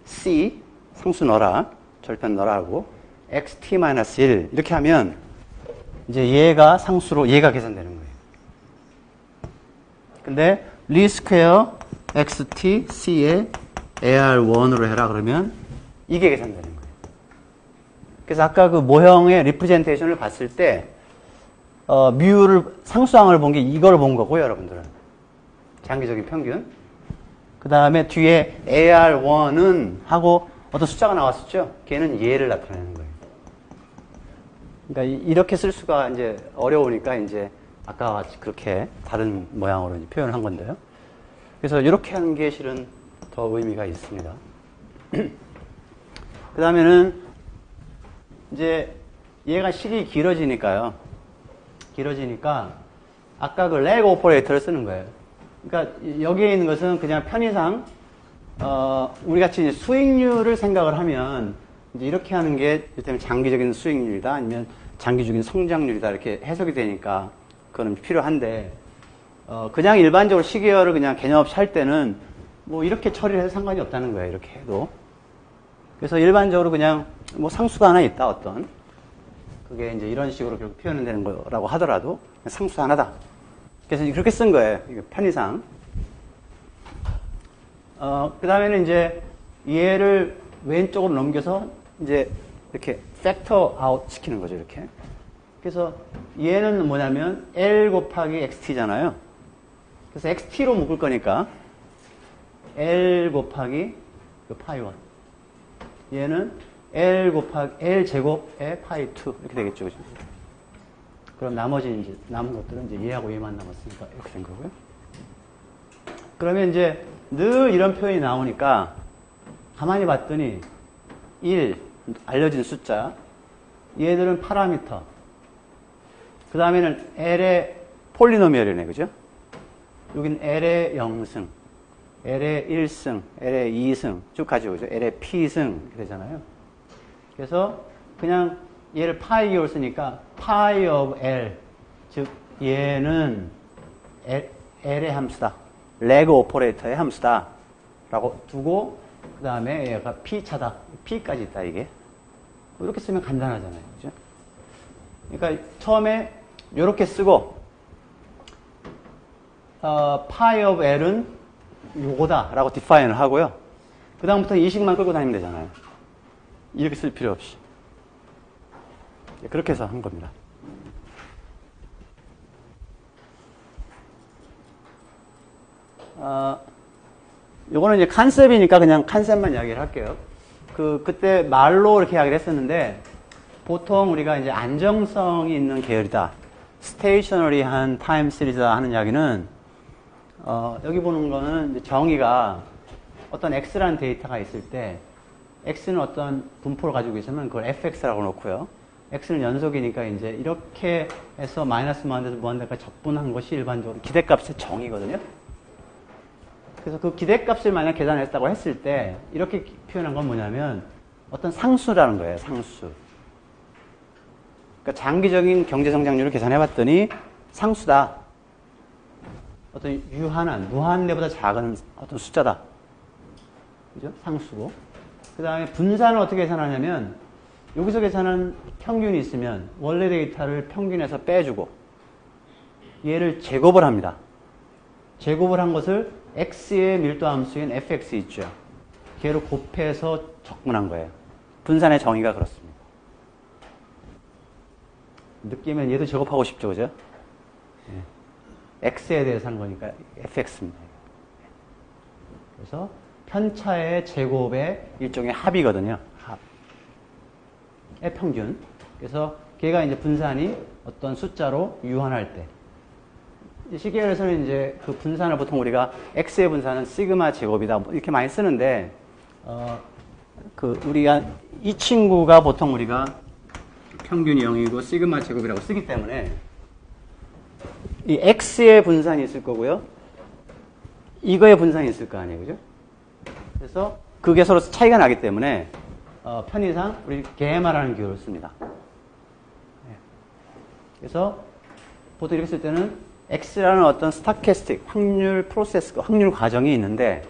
c 상수 넣어라, 절편 넣어라 하고 xt-1 이렇게 하면 이제 얘가 상수로 얘가 계산되는 거예요. 근데 리스퀘어 xt c에 ar1으로 해라 그러면 이게 계산되는 거예요. 그래서 아까 그 모형의 리프레젠테이션을 봤을 때 뮤를 상수항을 본 게 이걸 본 거고요, 여러분들은. 장기적인 평균. 그 다음에 뒤에 AR1은 하고 어떤 숫자가 나왔었죠? 걔는 얘를 나타내는 거예요. 그러니까 이렇게 쓸 수가 이제 어려우니까 이제 아까와 같이 그렇게 다른 모양으로 이제 표현을 한 건데요. 그래서 이렇게 하는 게 실은 더 의미가 있습니다. 그 다음에는 이제 얘가 식이 길어지니까 아까 그 leg 오퍼레이터를 쓰는 거예요. 그러니까 여기에 있는 것은 그냥 편의상 우리 같이 수익률을 생각을 하면 이제 이렇게 하는 게 이를테면 장기적인 수익률이다 아니면 장기적인 성장률이다 이렇게 해석이 되니까 그거는 필요한데 그냥 일반적으로 시계열을 그냥 개념 없이 할 때는 뭐 이렇게 처리를 해도 상관이 없다는 거예요. 이렇게 해도. 그래서 일반적으로 그냥 뭐 상수가 하나 있다 어떤 그게 이제 이런 식으로 결국 표현되는 거라고 하더라도 상수 하나다. 그래서 그렇게 쓴 거예요. 편의상. 그 다음에는 이제 얘를 왼쪽으로 넘겨서 이제 이렇게 팩터 아웃 시키는 거죠. 이렇게. 그래서 얘는 뭐냐면 L 곱하기 XT잖아요. 그래서 XT로 묶을 거니까 L 곱하기 파이 1. 얘는 L 곱하기 L 제곱의 파이 2 이렇게 되겠죠. 그죠? 그럼 나머지 이제 남은 것들은 이제 얘하고 얘만 남았으니까 이렇게 된 거고요. 그러면 이제 늘 이런 표현이 나오니까 가만히 봤더니 1 알려진 숫자 얘들은 파라미터 그 다음에는 L의 폴리노미얼이네. 그죠? 여긴 L의 0승 L의 1승 L의 2승 쭉 가지고 그죠? L의 P승 이렇게 되잖아요. 그래서 그냥 얘를 파이로 쓰니까 파이 of L 즉 얘는 L의 함수다. 레그 오퍼레이터의 함수다 라고 두고 그 다음에 얘가 P차다. P까지 있다 이게. 이렇게 쓰면 간단하잖아요. 그죠? 그러니까 처음에 이렇게 쓰고 파이 of L은 요거다 라고 디파인을 하고요. 그 다음부터 이 식만 끌고 다니면 되잖아요. 이렇게 쓸 필요 없이. 그렇게 해서 한 겁니다. 요거는 이제 컨셉이니까 그냥 컨셉만 이야기를 할게요. 그때 말로 이렇게 이야기를 했었는데, 보통 우리가 이제 안정성이 있는 계열이다. 스테이셔너리한 타임 시리즈다 하는 이야기는, 여기 보는 거는 이제 정의가 어떤 X라는 데이터가 있을 때, X는 어떤 분포를 가지고 있으면 그걸 fx라고 놓고요. X는 연속이니까 이제 이렇게 해서 마이너스 무한대에서 무한대까지 적분한 것이 일반적으로 기대값의 정의거든요. 그래서 그 기대값을 만약 계산했다고 했을 때 이렇게 표현한 건 뭐냐면 어떤 상수라는 거예요. 상수. 그러니까 장기적인 경제성장률을 계산해봤더니 상수다. 어떤 유한한, 무한대보다 작은 어떤 숫자다. 그죠? 상수고. 그 다음에 분산을 어떻게 계산하냐면 여기서 계산한 평균이 있으면 원래 데이터를 평균에서 빼주고 얘를 제곱을 합니다. 제곱을 한 것을 x의 밀도 함수인 fx 있죠. 걔로 곱해서 적분한 거예요. 분산의 정의가 그렇습니다. 느끼면 얘도 제곱하고 싶죠, 그죠? 예. x에 대해서 하는 거니까 fx입니다. 그래서 편차의 제곱의 일종의 합이거든요. 합의 평균. 그래서 걔가 이제 분산이 어떤 숫자로 유한할 때. 시계열에서는 이제 그 분산을 보통 우리가 x의 분산은 시그마 제곱이다 이렇게 많이 쓰는데 그 우리가 이 친구가 보통 우리가 평균이 0이고 시그마 제곱이라고 쓰기 때문에 이 x의 분산이 있을 거고요. 이거의 분산이 있을 거 아니에요, 그죠? 그래서 그게 서로 차이가 나기 때문에 편의상 우리 게마라는 기호를 씁니다. 그래서 보통 이렇게 쓸 때는 X라는 어떤 스타캐스틱 확률 프로세스, 확률 과정이 있는데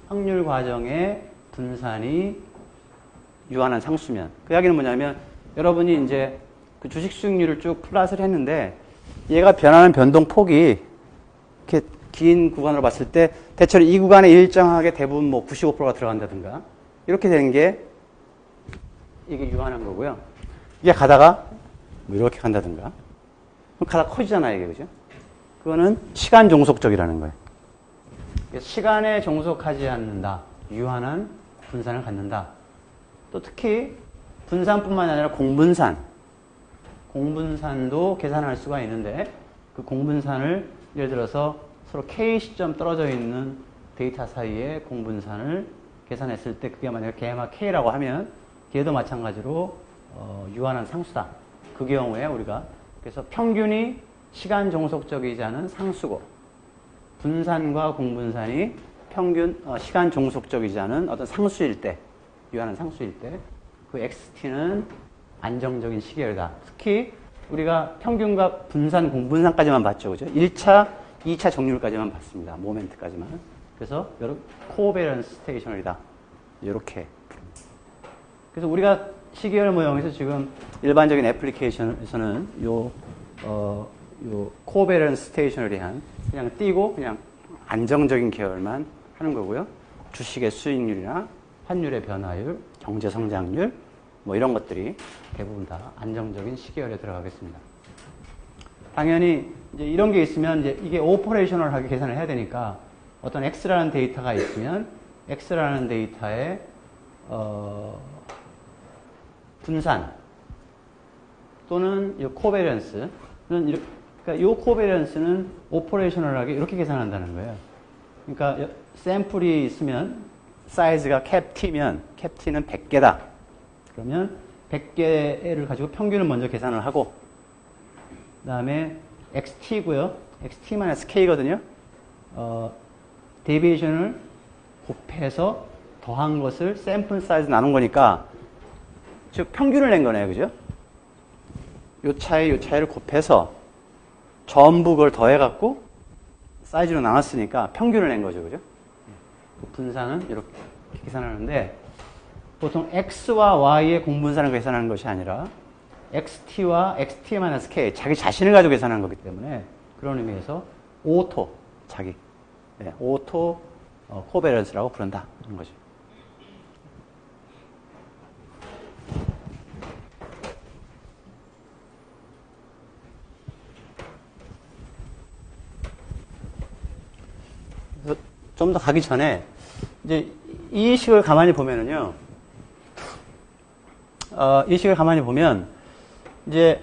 확률 과정의 분산이 유한한 상수면 그 이야기는 뭐냐면 여러분이 이제 그 주식 수익률을 쭉 플랫을 했는데 얘가 변하는 변동 폭이 이렇게 긴 구간으로 봤을 때 대체로 이 구간에 일정하게 대부분 뭐 95%가 들어간다든가 이렇게 되는 게 이게 유한한 거고요. 이게 가다가 뭐 이렇게 간다든가 그럼 가다가 커지잖아요, 이게 그죠? 그거는 시간 종속적이라는 거예요. 시간에 종속하지 않는다. 유한한 분산을 갖는다. 또 특히 분산뿐만 아니라 공분산. 공분산도 계산할 수가 있는데 그 공분산을 예를 들어서 서로 K 시점 떨어져 있는 데이터 사이에 공분산을 계산했을 때 그게 만약에 게마 K라고 하면 걔도 마찬가지로 유한한 상수다. 그 경우에 우리가 그래서 평균이 시간 종속적이지 않은 상수고 분산과 공분산이 평균 시간 종속적이지 않은 어떤 상수일 때 유한한 상수일 때 그 XT는 안정적인 시계열이다. 특히 우리가 평균과 분산, 공분산까지만 봤죠. 그죠? 1차, 2차 정률까지만 봤습니다. 모멘트까지만. 그래서 코베런스 스테이셔널이다. 이렇게. 그래서 우리가 시계열 모형에서 지금 일반적인 애플리케이션에서는 요 코베런스 스테이셔널이한 그냥 띄고 그냥 안정적인 계열만 하는 거고요. 주식의 수익률이나 환율의 변화율, 경제 성장률 뭐 이런 것들이 대부분 다 안정적인 시계열에 들어가겠습니다. 당연히 이제 이런 게 있으면 이제 이게 오퍼레이셔널하게 계산을 해야 되니까 어떤 X라는 데이터가 있으면 X라는 데이터의 분산 또는 이 코베런스는 그러니까 이 코베런스는 오퍼레이셔널하게 이렇게 계산한다는 거예요. 그러니까 샘플이 있으면 사이즈가 캡 T면 캡 T는 100개다. 그러면 100개를 가지고 평균을 먼저 계산을 하고 그 다음에 XT고요. XT-K거든요. 데비에이션을 곱해서 더한 것을 샘플 사이즈 나눈 거니까 즉 평균을 낸 거네요. 그죠? 요 차이를 곱해서 전부 그걸 더해갖고 사이즈로 나눴으니까 평균을 낸 거죠. 그죠? 분산은 이렇게 계산하는데 보통 X와 Y의 공분산을 계산하는 것이 아니라 XT와 XT-K 자기 자신을 가지고 계산하는 거기 때문에 그런 의미에서 오토 자기 오토 코베런스라고 부른다 이런 거죠. 좀 더 가기 전에 이제 이 식을 가만히 보면은요. 이 식을 가만히 보면 이제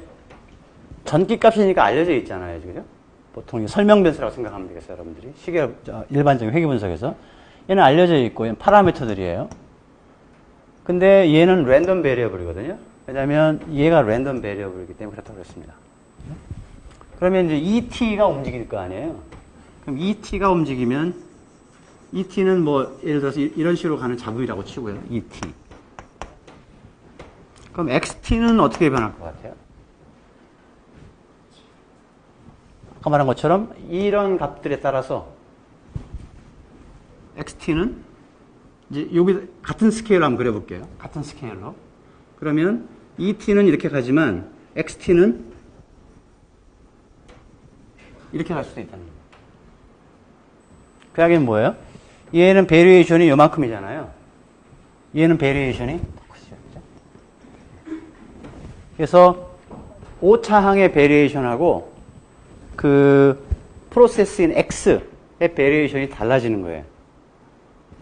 전기값이니까 알려져 있잖아요, 그죠? 보통 설명 변수라고 생각하면 되겠어요, 여러분들이. 시계 일반적인 회계 분석에서 얘는 알려져 있고 얘는 파라미터들이에요. 근데 얘는 랜덤 베리어블이거든요. 왜냐하면 얘가 랜덤 베리어블이기 때문에 그렇다고 그랬습니다. 그러면 이제 ET가 움직일 거 아니에요. 그럼 ET가 움직이면 ET는 뭐 예를 들어서 이런 식으로 가는 잡음이라고 치고요. ET. 그럼 XT는 어떻게 변할 것 같아요? 아까 말한 것처럼 이런 값들에 따라서 XT는 이제 여기 같은 스케일로 한번 그려볼게요. 같은 스케일로. 그러면 ET는 이렇게 가지만 XT는 이렇게 갈 수도 있다는 거예요. 그 이야기는 뭐예요? 얘는 베리에이션이 요만큼이잖아요. 얘는 베리에이션이 그래서 오차항의 베리에이션하고 그 프로세스인 X의 베리에이션이 달라지는 거예요.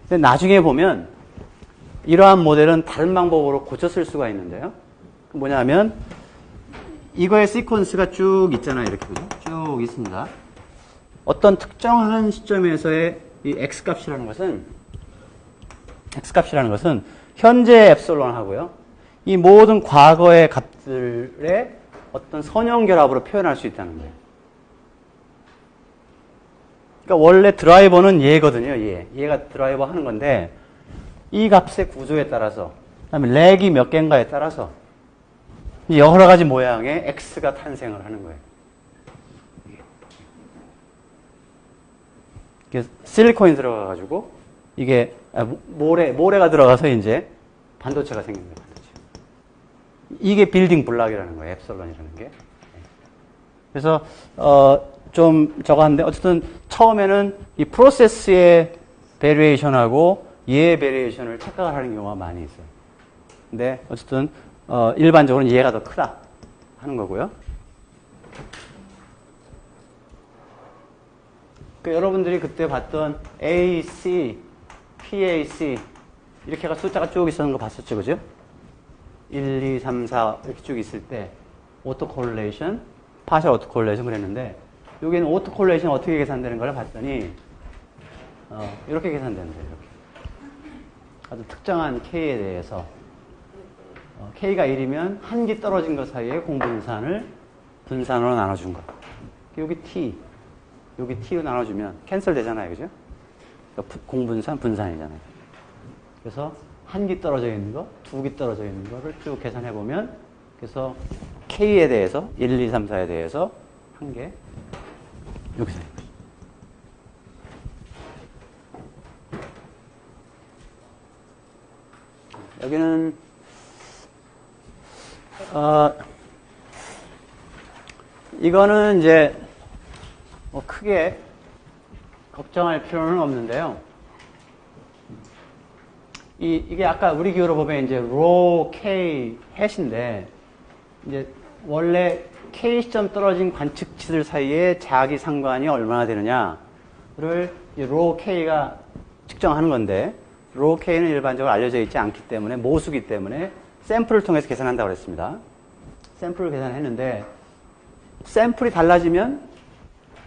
근데 나중에 보면 이러한 모델은 다른 방법으로 고쳐 쓸 수가 있는데요. 뭐냐면 이거의 시퀀스가 쭉 있잖아요. 이렇게 쭉 있습니다. 어떤 특정한 시점에서의 이 X값이라는 것은 현재 엡실론하고요. 이 모든 과거의 값들의 어떤 선형 결합으로 표현할 수 있다는 거예요. 그러니까 원래 드라이버는 얘거든요. 얘가 드라이버 하는 건데 이 값의 구조에 따라서 그다음에 렉이 몇 개인가에 따라서 여러 가지 모양의 X가 탄생을 하는 거예요. 이게 실리콘이 들어가가지고 이게 모래가 들어가서 이제 반도체가 생긴 거예요. 이게 빌딩 블락이라는 거예요. 엡실론이라는 게. 그래서 좀 저거 한데 어쨌든 처음에는 이 프로세스의 베리에이션하고 얘의 베리에이션을 착각을 하는 경우가 많이 있어요. 근데 어쨌든 일반적으로는 얘가 더 크다 하는 거고요. 여러분들이 그때 봤던 AC, PAC 이렇게 해서 숫자가 쭉 있었는 거 봤었죠, 그죠? 1, 2, 3, 4 이렇게 쭉 있을 때 오토 콜레이션, 파셜 오토 콜레이션 그랬는데 여기는 오토 콜레이션 어떻게 계산되는 걸 봤더니 이렇게 계산되는데 이렇게 아주 특정한 K에 대해서 K가 1이면 한 기 떨어진 것 사이에 공분산을 분산으로 나눠준 거. 여기 T, 여기 T로 나눠주면 캔슬 되잖아요, 그죠? 공분산, 분산이잖아요. 그래서 한 기 떨어져 있는 거, 두 기 떨어져 있는 거를 쭉 계산해 보면 그래서 K에 대해서 1, 2, 3, 4에 대해서 한 개 여기서 여기는 이거는 이제 뭐 크게 걱정할 필요는 없는데요. 이게 아까 우리 기호로 보면 이제 rho k 햇인데 이제 원래 k 시점 떨어진 관측치들 사이에 자기 상관이 얼마나 되느냐를 이제 rho k가 측정하는 건데 rho k는 일반적으로 알려져 있지 않기 때문에 모수기 때문에 샘플을 통해서 계산한다고 그랬습니다. 샘플을 계산했는데 샘플이 달라지면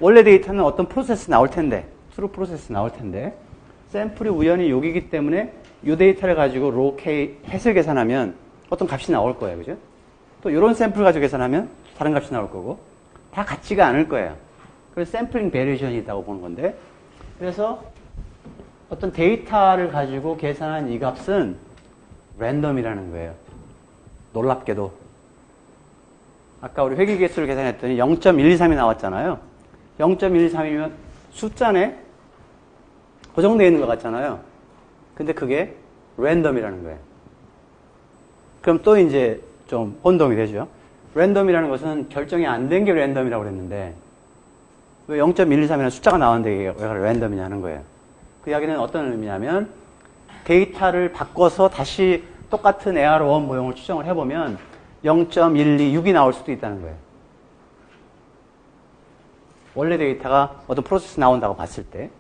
원래 데이터는 어떤 프로세스 나올 텐데 트루 프로세스 나올 텐데 샘플이 우연히 여기기 때문에 이 데이터를 가지고 rho k 햇을 계산하면 어떤 값이 나올 거예요. 그죠? 또 이런 샘플 가지고 계산하면 다른 값이 나올 거고 다 같지가 않을 거예요. 그래서 샘플링 베리에이션이 있다고 보는 건데 그래서 어떤 데이터를 가지고 계산한 이 값은 랜덤이라는 거예요. 놀랍게도 아까 우리 회귀 개수를 계산했더니 0.123이 나왔잖아요. 0.123이면 숫자네 고정되어 있는 것 같잖아요. 근데 그게 랜덤이라는 거예요. 그럼 또 이제 좀 혼동이 되죠. 랜덤이라는 것은 결정이 안 된 게 랜덤이라고 그랬는데 왜 0.123이라는 숫자가 나왔는데 이게 왜 랜덤이냐 하는 거예요. 그 이야기는 어떤 의미냐면 데이터를 바꿔서 다시 똑같은 AR1 모형을 추정을 해보면 0.126이 나올 수도 있다는 거예요. 원래 데이터가 어떤 프로세스 나온다고 봤을 때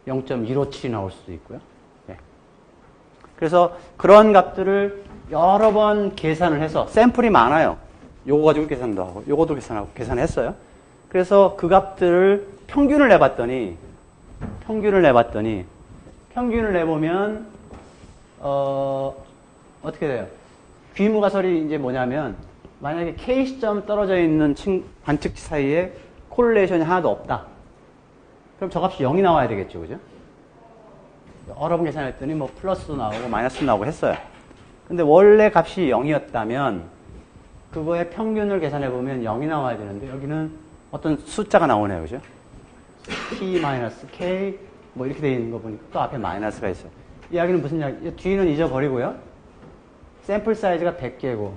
0.157이 나올 수도 있고요. 네. 그래서 그런 값들을 여러 번 계산을 해서 샘플이 많아요. 요거 가지고 계산도 하고 요거도 계산하고 계산했어요. 그래서 그 값들을 평균을 내봤더니 평균을 내보면 어떻게 돼요? 귀무가설이 이제 뭐냐면 만약에 K 시점 떨어져 있는 관측치 사이에 콜레이션이 하나도 없다. 그럼 저 값이 0이 나와야 되겠죠. 그죠? 여러 번 계산했더니 뭐 플러스도 나오고 마이너스도 나오고 했어요. 근데 원래 값이 0이었다면 그거의 평균을 계산해보면 0이 나와야 되는데 여기는 어떤 숫자가 나오네요. 그죠? P-K 뭐 이렇게 되어 있는 거 보니까 또 앞에 마이너스가 있어요. 이 이야기는 무슨 이야기? 뒤는 잊어버리고요. 샘플 사이즈가 100개고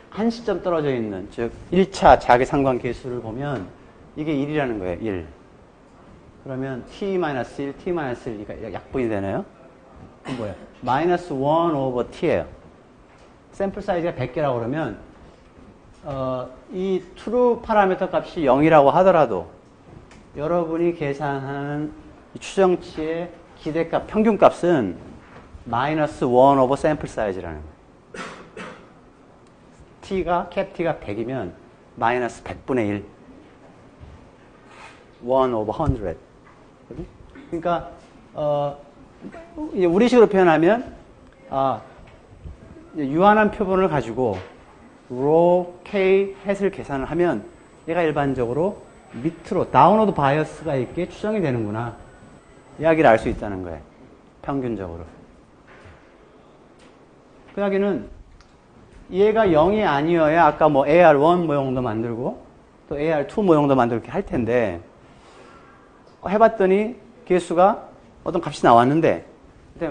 한 시점 떨어져 있는 즉 1차 자기 상관 계수를 보면 이게 1이라는 거예요. 1. 그러면 t-1, t-1이 약분이 되나요? 그건 뭐예요? 마이너스 1 오버 t예요. 샘플 사이즈가 100개라고 그러면 이 true 파라미터 값이 0이라고 하더라도 여러분이 계산하는 이 추정치의 기대값, 평균값은 마이너스 1 오버 샘플 사이즈라는 거예요. 캡 t가 100이면 마이너스 100분의 1. 1 over 100. 그러니까 우리식으로 표현하면 유한한 표본을 가지고 rho k 햇을 계산을 하면 얘가 일반적으로 밑으로 다운워드 바이어스가 있게 추정이 되는구나. 이야기를 알 수 있다는 거예요. 평균적으로. 그 이야기는 얘가 0이 아니어야 아까 뭐 AR1 모형도 만들고 또 AR2 모형도 만들고 이렇게 할 텐데 해봤더니 개수가 어떤 값이 나왔는데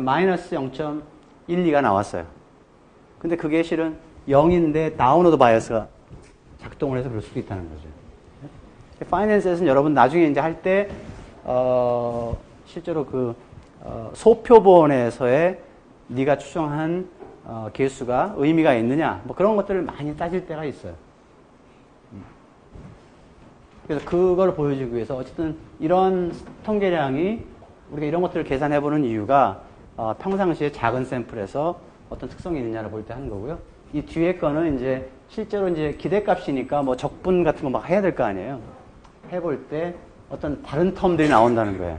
마이너스 0.12가 나왔어요. 근데 그게 실은 0인데 다운워드 바이어스가 작동을 해서 그럴 수도 있다는 거죠. 파이낸스에서는 여러분 나중에 이제 할 때 실제로 그 소표본에서의 네가 추정한 개수가 의미가 있느냐 뭐 그런 것들을 많이 따질 때가 있어요. 그래서 그걸 보여주기 위해서 어쨌든 이런 통계량이 우리가 이런 것들을 계산해보는 이유가 평상시에 작은 샘플에서 어떤 특성이 있느냐를 볼 때 하는 거고요. 이 뒤에 거는 이제 실제로 이제 기대값이니까 뭐 적분 같은 거 막 해야 될 거 아니에요. 해볼 때 어떤 다른 텀들이 나온다는 거예요.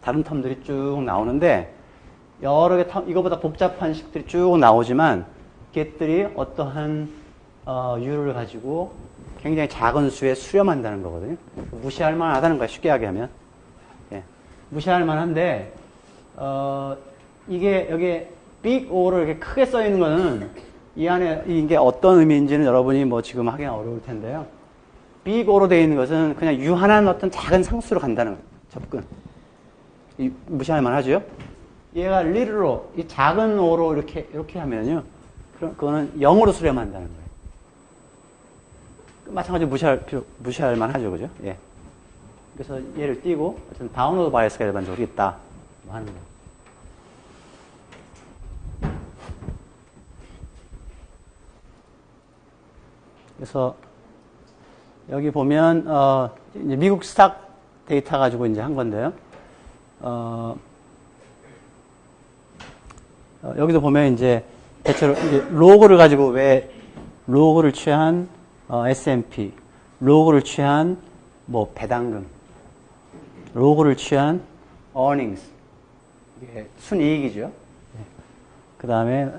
다른 텀들이 쭉 나오는데 여러 개 이거보다 복잡한 식들이 쭉 나오지만 걔들이 어떠한 유를 가지고 굉장히 작은 수에 수렴한다는 거거든요. 무시할 만하다는 거예요. 쉽게 하면. 예. 무시할 만한데 이게 여기 big O를 이렇게 크게 써 있는 거는 이 안에 이게 어떤 의미인지는 여러분이 뭐 지금 하기가 어려울 텐데요. big O로 되어 있는 것은 그냥 유한한 어떤 작은 상수로 간다는 거예요. 접근. 무시할 만하죠? 얘가 little로 이 작은 O로 이렇게 하면요. 그거는 0으로 수렴한다는 거예요. 마찬가지로 무시할 만하죠, 그죠? 예. 그래서 얘를 띄고 어쨌든 다운로드 바이어스가 일반적으로 있다 뭐 하는 거. 그래서 여기 보면 이제 미국 스탁 데이터 가지고 이제 한 건데요. 여기도 보면 이제 대체로 이제 로그를 가지고 왜 로그를 취한 S&P, 로그를 취한 뭐 배당금, 로그를 취한 earnings, 이게 순이익이죠. 그 다음에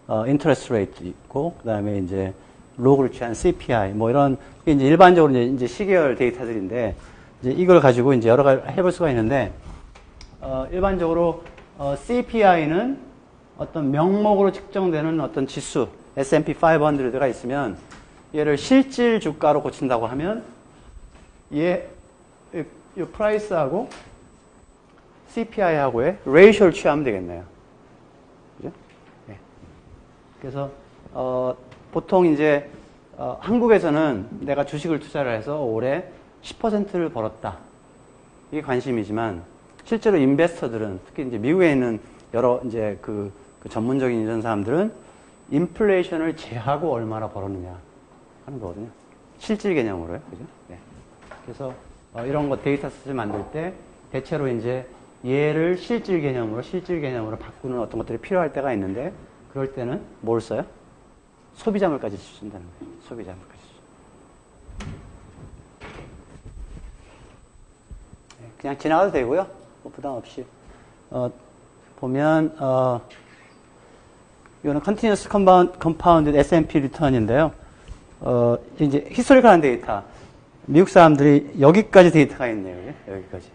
interest rate 있고, 그 다음에 이제 로그를 취한 CPI, 뭐 이런 이게 이제 일반적으로 이제 시계열 데이터들인데 이제 이걸 가지고 이제 여러 가지 해볼 수가 있는데 일반적으로 CPI는 어떤 명목으로 측정되는 어떤 지수 S&P 500가 있으면 얘를 실질 주가로 고친다고 하면 이 프라이스하고 CPI하고의 레이쇼를 취하면 되겠네요. 그죠? 네. 그래서 보통 이제 한국에서는 내가 주식을 투자를 해서 올해 10%를 벌었다. 이게 관심이지만 실제로 인베스터들은 특히 이제 미국에 있는 여러 이제 그 전문적인 이런 사람들은 인플레이션을 제하고 얼마나 벌었느냐 하는 거거든요. 실질 개념으로요. 그죠? 네. 그래서 이런 거 데이터 셋을 만들 때 대체로 이제 얘를 실질 개념으로 바꾸는 어떤 것들이 필요할 때가 있는데 그럴 때는 뭘 써요? 소비자물까지 쓴다는 거예요. 소비자물까지. 네, 그냥 지나가도 되고요. 뭐 부담 없이. 보면 이거는 Continuous Compounded S&P Return인데요. 이제 히스토리컬한 데이터. 미국 사람들이 여기까지 데이터가 있네요. 여기까지.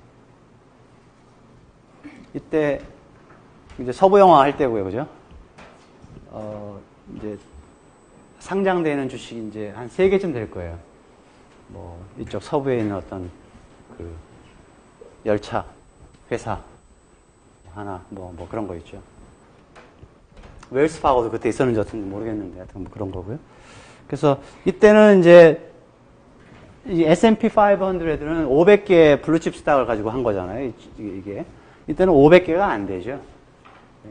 이때 이제 서부 영화 할 때고요, 그죠? 이제 상장되는 주식이 이제 한 3개쯤 될 거예요. 뭐 이쪽 서부에 있는 어떤 그 열차 회사 하나 뭐 그런 거 있죠. 웰스파고도 그때 있었는지 어떤지 모르겠는데 하여튼 뭐 그런 거고요. 그래서 이때는 이제 이 S&P 500는 500개의 블루칩 스탁을 가지고 한 거잖아요. 이게. 이때는 500개가 안 되죠.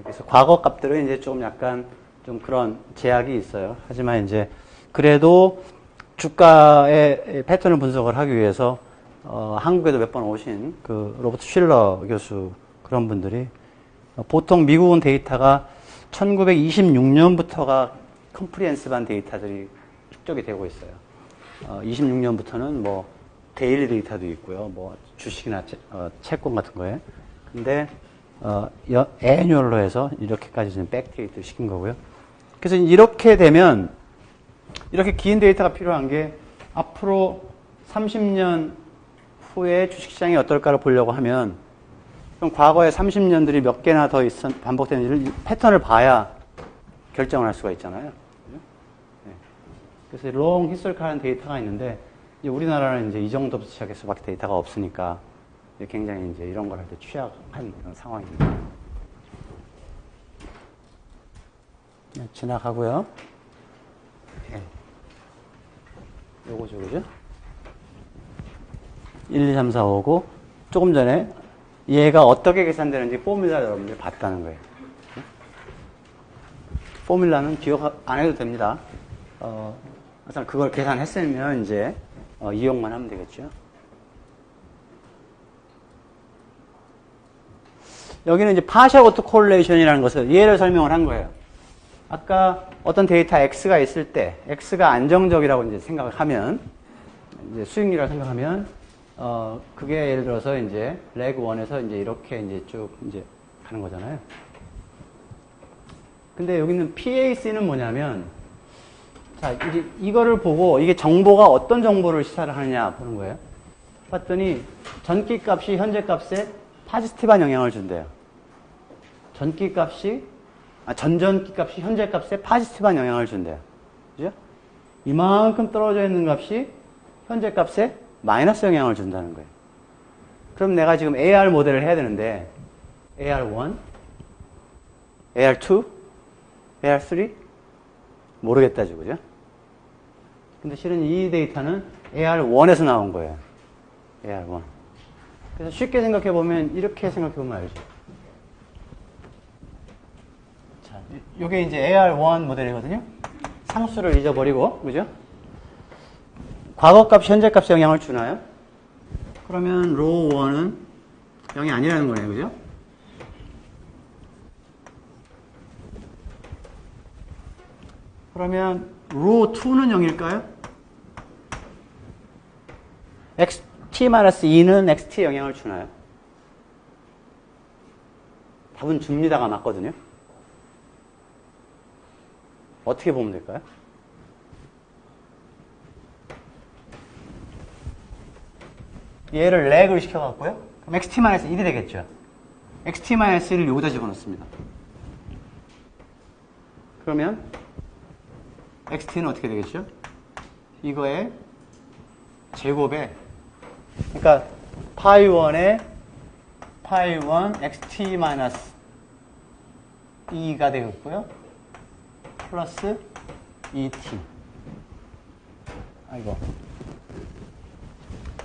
그래서 과거 값들은 이제 좀 약간 좀 그런 제약이 있어요. 하지만 이제 그래도 주가의 패턴을 분석을 하기 위해서 한국에도 몇 번 오신 그 로버트 쉴러 교수 그런 분들이 보통 미국은 데이터가 1926년부터가 컴프리hensive한 데이터들이 축적이 되고 있어요. 26년부터는 뭐 데일리 데이터도 있고요. 뭐 주식이나 채권 같은 거에. 근데 애뉴얼로 해서 이렇게까지 좀 백데이트 시킨 거고요. 그래서 이렇게 되면 이렇게 긴 데이터가 필요한 게 앞으로 30년 후에 주식시장이 어떨까를 보려고 하면 그럼 과거에 30년들이 몇 개나 더 반복되는지를 패턴을 봐야 결정을 할 수가 있잖아요. 그래서 롱 히스토리컬한 데이터가 있는데 이제 우리나라는 이제 이 정도부터 시작해서 밖에 데이터가 없으니까 굉장히 이제 이런 걸 할 때 취약한 그런 상황입니다. 지나가고요. 요거죠, 그죠? 1, 2, 3, 4, 5고 조금 전에 얘가 어떻게 계산되는지 포뮬라 여러분들이 봤다는 거예요. 포뮬라는 기억 안 해도 됩니다. 그걸 계산했으면 이제 이용만 하면 되겠죠. 여기는 이제 partial autocorrelation이라는 것을 예를 설명을 한 거예요. 아까 어떤 데이터 X가 있을 때 X가 안정적이라고 이제 생각을 하면 이제 수익률이라고 생각하면 그게 예를 들어서 이제 leg 1에서 이제 이렇게 이제 쭉 이제 가는 거잖아요. 근데 여기는 PAC는 뭐냐면 자, 이제 이거를 보고 이게 정보가 어떤 정보를 시사를 하느냐 보는 거예요. 봤더니 전기 값이 현재 값에 파지티브한 영향을 준대요. 전전기 값이 현재 값에 파지티브한 영향을 준대요. 그죠? 이만큼 떨어져 있는 값이 현재 값에 마이너스 영향을 준다는 거예요. 그럼 내가 지금 AR 모델을 해야 되는데 AR1, AR2, AR3 모르겠다죠, 그죠? 근데 실은 이 데이터는 AR1에서 나온 거예요. AR1. 그래서 쉽게 생각해 보면 이렇게 생각해 보면 알죠. 자, 요게 이제 AR1 모델이거든요. 상수를 잊어버리고, 그죠? 과거 값, 현재 값에 영향을 주나요? 그러면 로우 1은 0이 아니라는 거네요, 그죠? 그러면 로우 2는 0일까요? xt-2는 xt에 영향을 주나요? 답은 줍니다가 맞거든요. 어떻게 보면 될까요? 얘를 렉을 시켜갖고요. 그럼 xt-1이 되겠죠. xt-1을 여기다 집어넣습니다. 그러면 xt는 어떻게 되겠죠? 이거의 제곱에 그러니까 파이1에 파이1 xt-2가 되겠고요. 플러스 2t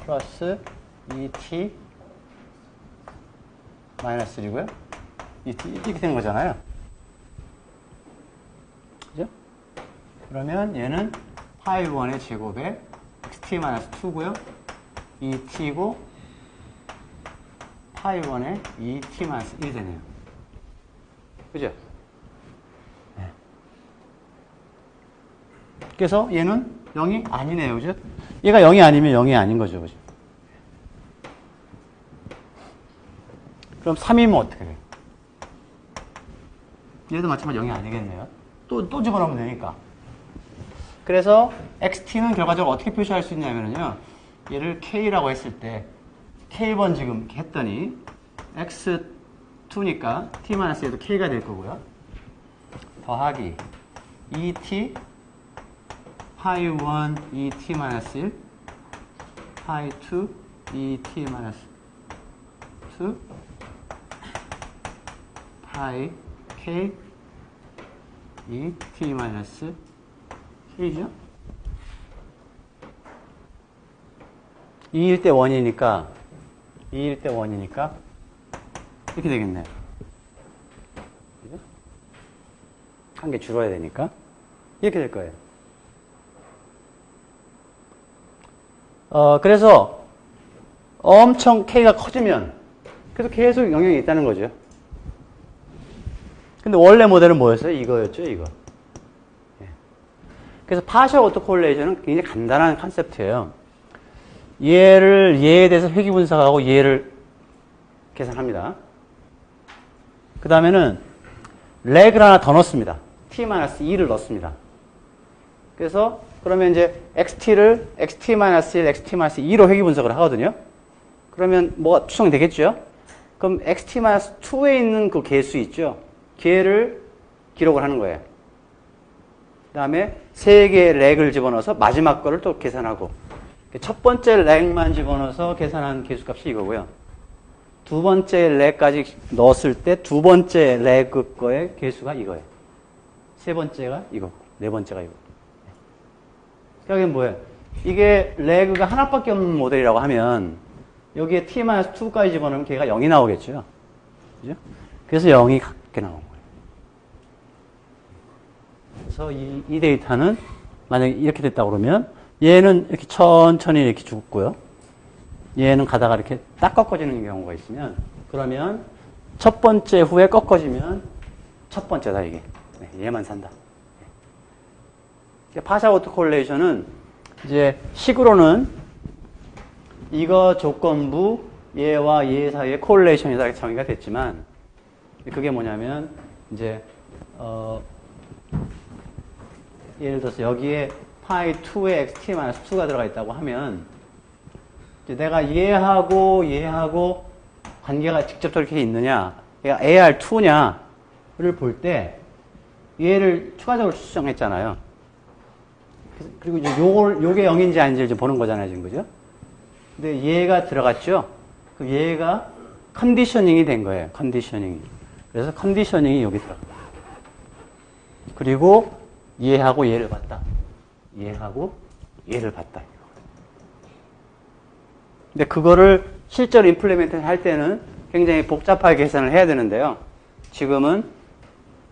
플러스 2t 마이너스 1이고요. 2t 이렇게 되는 거잖아요. 그죠? 그러면 얘는 파이1의 제곱에 xt-2고요. 2t고 파이1에 2t-1이 되네요. 그죠? 네. 그래서 얘는 0이 아니네요. 그죠? 얘가 0이 아니면 0이 아닌 거죠. 그죠? 그럼 3이면 어떻게 돼요? 얘도 마찬가지로 0이 아니겠네요. 또 집어넣으면 되니까. 그래서 XT는 결과적으로 어떻게 표시할 수 있냐면요. 얘를 K라고 했을 때, K번 지금 했더니, X2니까 T-얘도 K가 될 거고요. 더하기 2T, 파이1, 2T-1, 파이2, 2T-2, 파이 K, 2T-K죠? 2일 때 1이니까 2일 때 1이니까 이렇게 되겠네요. 한 개 줄어야 되니까 이렇게 될 거예요. 그래서 엄청 K가 커지면 그래도 계속 영향이 있다는 거죠. 근데 원래 모델은 뭐였어요? 이거였죠, 이거. 그래서 파셜 오토 콜레이션은 굉장히 간단한 컨셉트예요. 얘에 대해서 회귀 분석하고 얘를 계산합니다. 그 다음에는 렉을 하나 더 넣습니다. t-2를 넣습니다. 그래서 그러면 이제 xt-1, xt-2로 회귀 분석을 하거든요. 그러면 뭐가 추정이 되겠죠? 그럼 xt-2에 있는 그 개수 있죠? 걔를 기록을 하는 거예요. 그 다음에 3개의 렉을 집어넣어서 마지막 거를 또 계산하고, 첫 번째 렉만 집어넣어서 계산한 개수값이 이거고요. 두 번째 렉까지 넣었을 때 두 번째 렉 거의 개수가 이거예요. 세 번째가 이거고, 네 번째가 이거고. 그러니까 이게 뭐예요? 이게 레그가 하나밖에 없는 모델이라고 하면 여기에 t-2까지 집어넣으면 걔가 0이 나오겠죠. 그죠? 그래서 0이 같게 나온 거예요. 그래서 이 데이터는 만약에 이렇게 됐다고 그러면 얘는 이렇게 천천히 이렇게 죽고요. 얘는 가다가 이렇게 딱 꺾어지는 경우가 있으면 그러면 첫 번째 후에 꺾어지면 첫 번째다 이게. 네, 얘만 산다. 파샤 오토 콜레이션은 이제 식으로는 이거 조건부 얘와 얘 사이의 콜레이션이다 이렇게 정의가 됐지만 그게 뭐냐면 이제 예를 들어서 여기에 파이 2에 xt-2가 들어가 있다고 하면 이제 내가 얘하고 관계가 직접적으로 이렇게 있느냐 얘가 AR2냐를 볼 때 얘를 추가적으로 추정했잖아요. 그리고 이제 요게 0인지 아닌지를 보는 거잖아요, 지금, 그죠? 근데 얘가 들어갔죠? 그 얘가 컨디셔닝이 된 거예요, 컨디셔닝이. 그래서 컨디셔닝이 여기 들어갑니다. 그리고 얘하고 얘를 봤다. 얘하고 얘를 봤다. 근데 그거를 실제로 임플리멘트 할 때는 굉장히 복잡하게 계산을 해야 되는데요. 지금은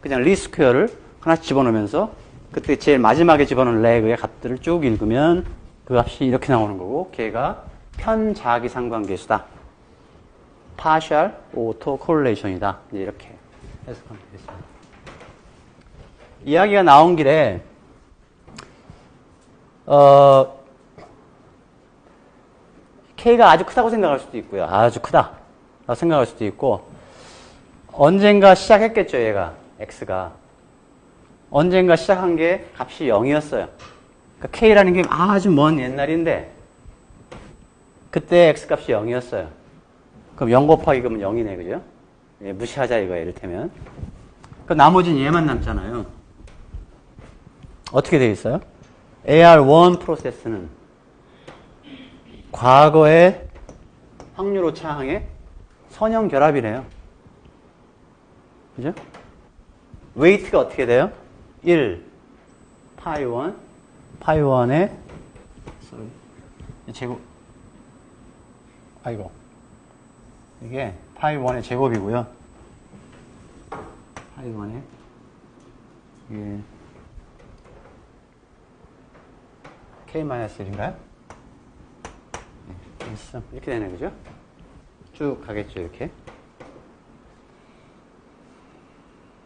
그냥 리스퀘어를 하나씩 집어넣으면서 그때 제일 마지막에 집어넣은 레그의 값들을 쭉 읽으면 그 값이 이렇게 나오는 거고 걔가 편자기 상관계수다. partial auto correlation이다. 이렇게 해석하면 되겠습니다. 이야기가 나온 길에 K가 아주 크다고 생각할 수도 있고요. 아주 크다라고 생각할 수도 있고 언젠가 시작했겠죠. 얘가 X가 언젠가 시작한 게 값이 0이었어요. 그러니까 K라는 게 아주 먼 옛날인데 그때 X 값이 0이었어요. 그럼 0 곱하기 그러면 0이네, 그죠? 예, 무시하자 이거예요, 이를테면. 그 나머지는 얘만 남잖아요. 어떻게 되어 있어요? AR1 프로세스는 과거의 확률 오차항의 선형 결합이래요. 그죠? 웨이트가 어떻게 돼요? 1, 파이1의 제곱, 아이고. 이게 파이1의 제곱이고요. 파이1의, 이게, K-1인가요? 네, 이렇게 되네, 그죠? 쭉 가겠죠, 이렇게.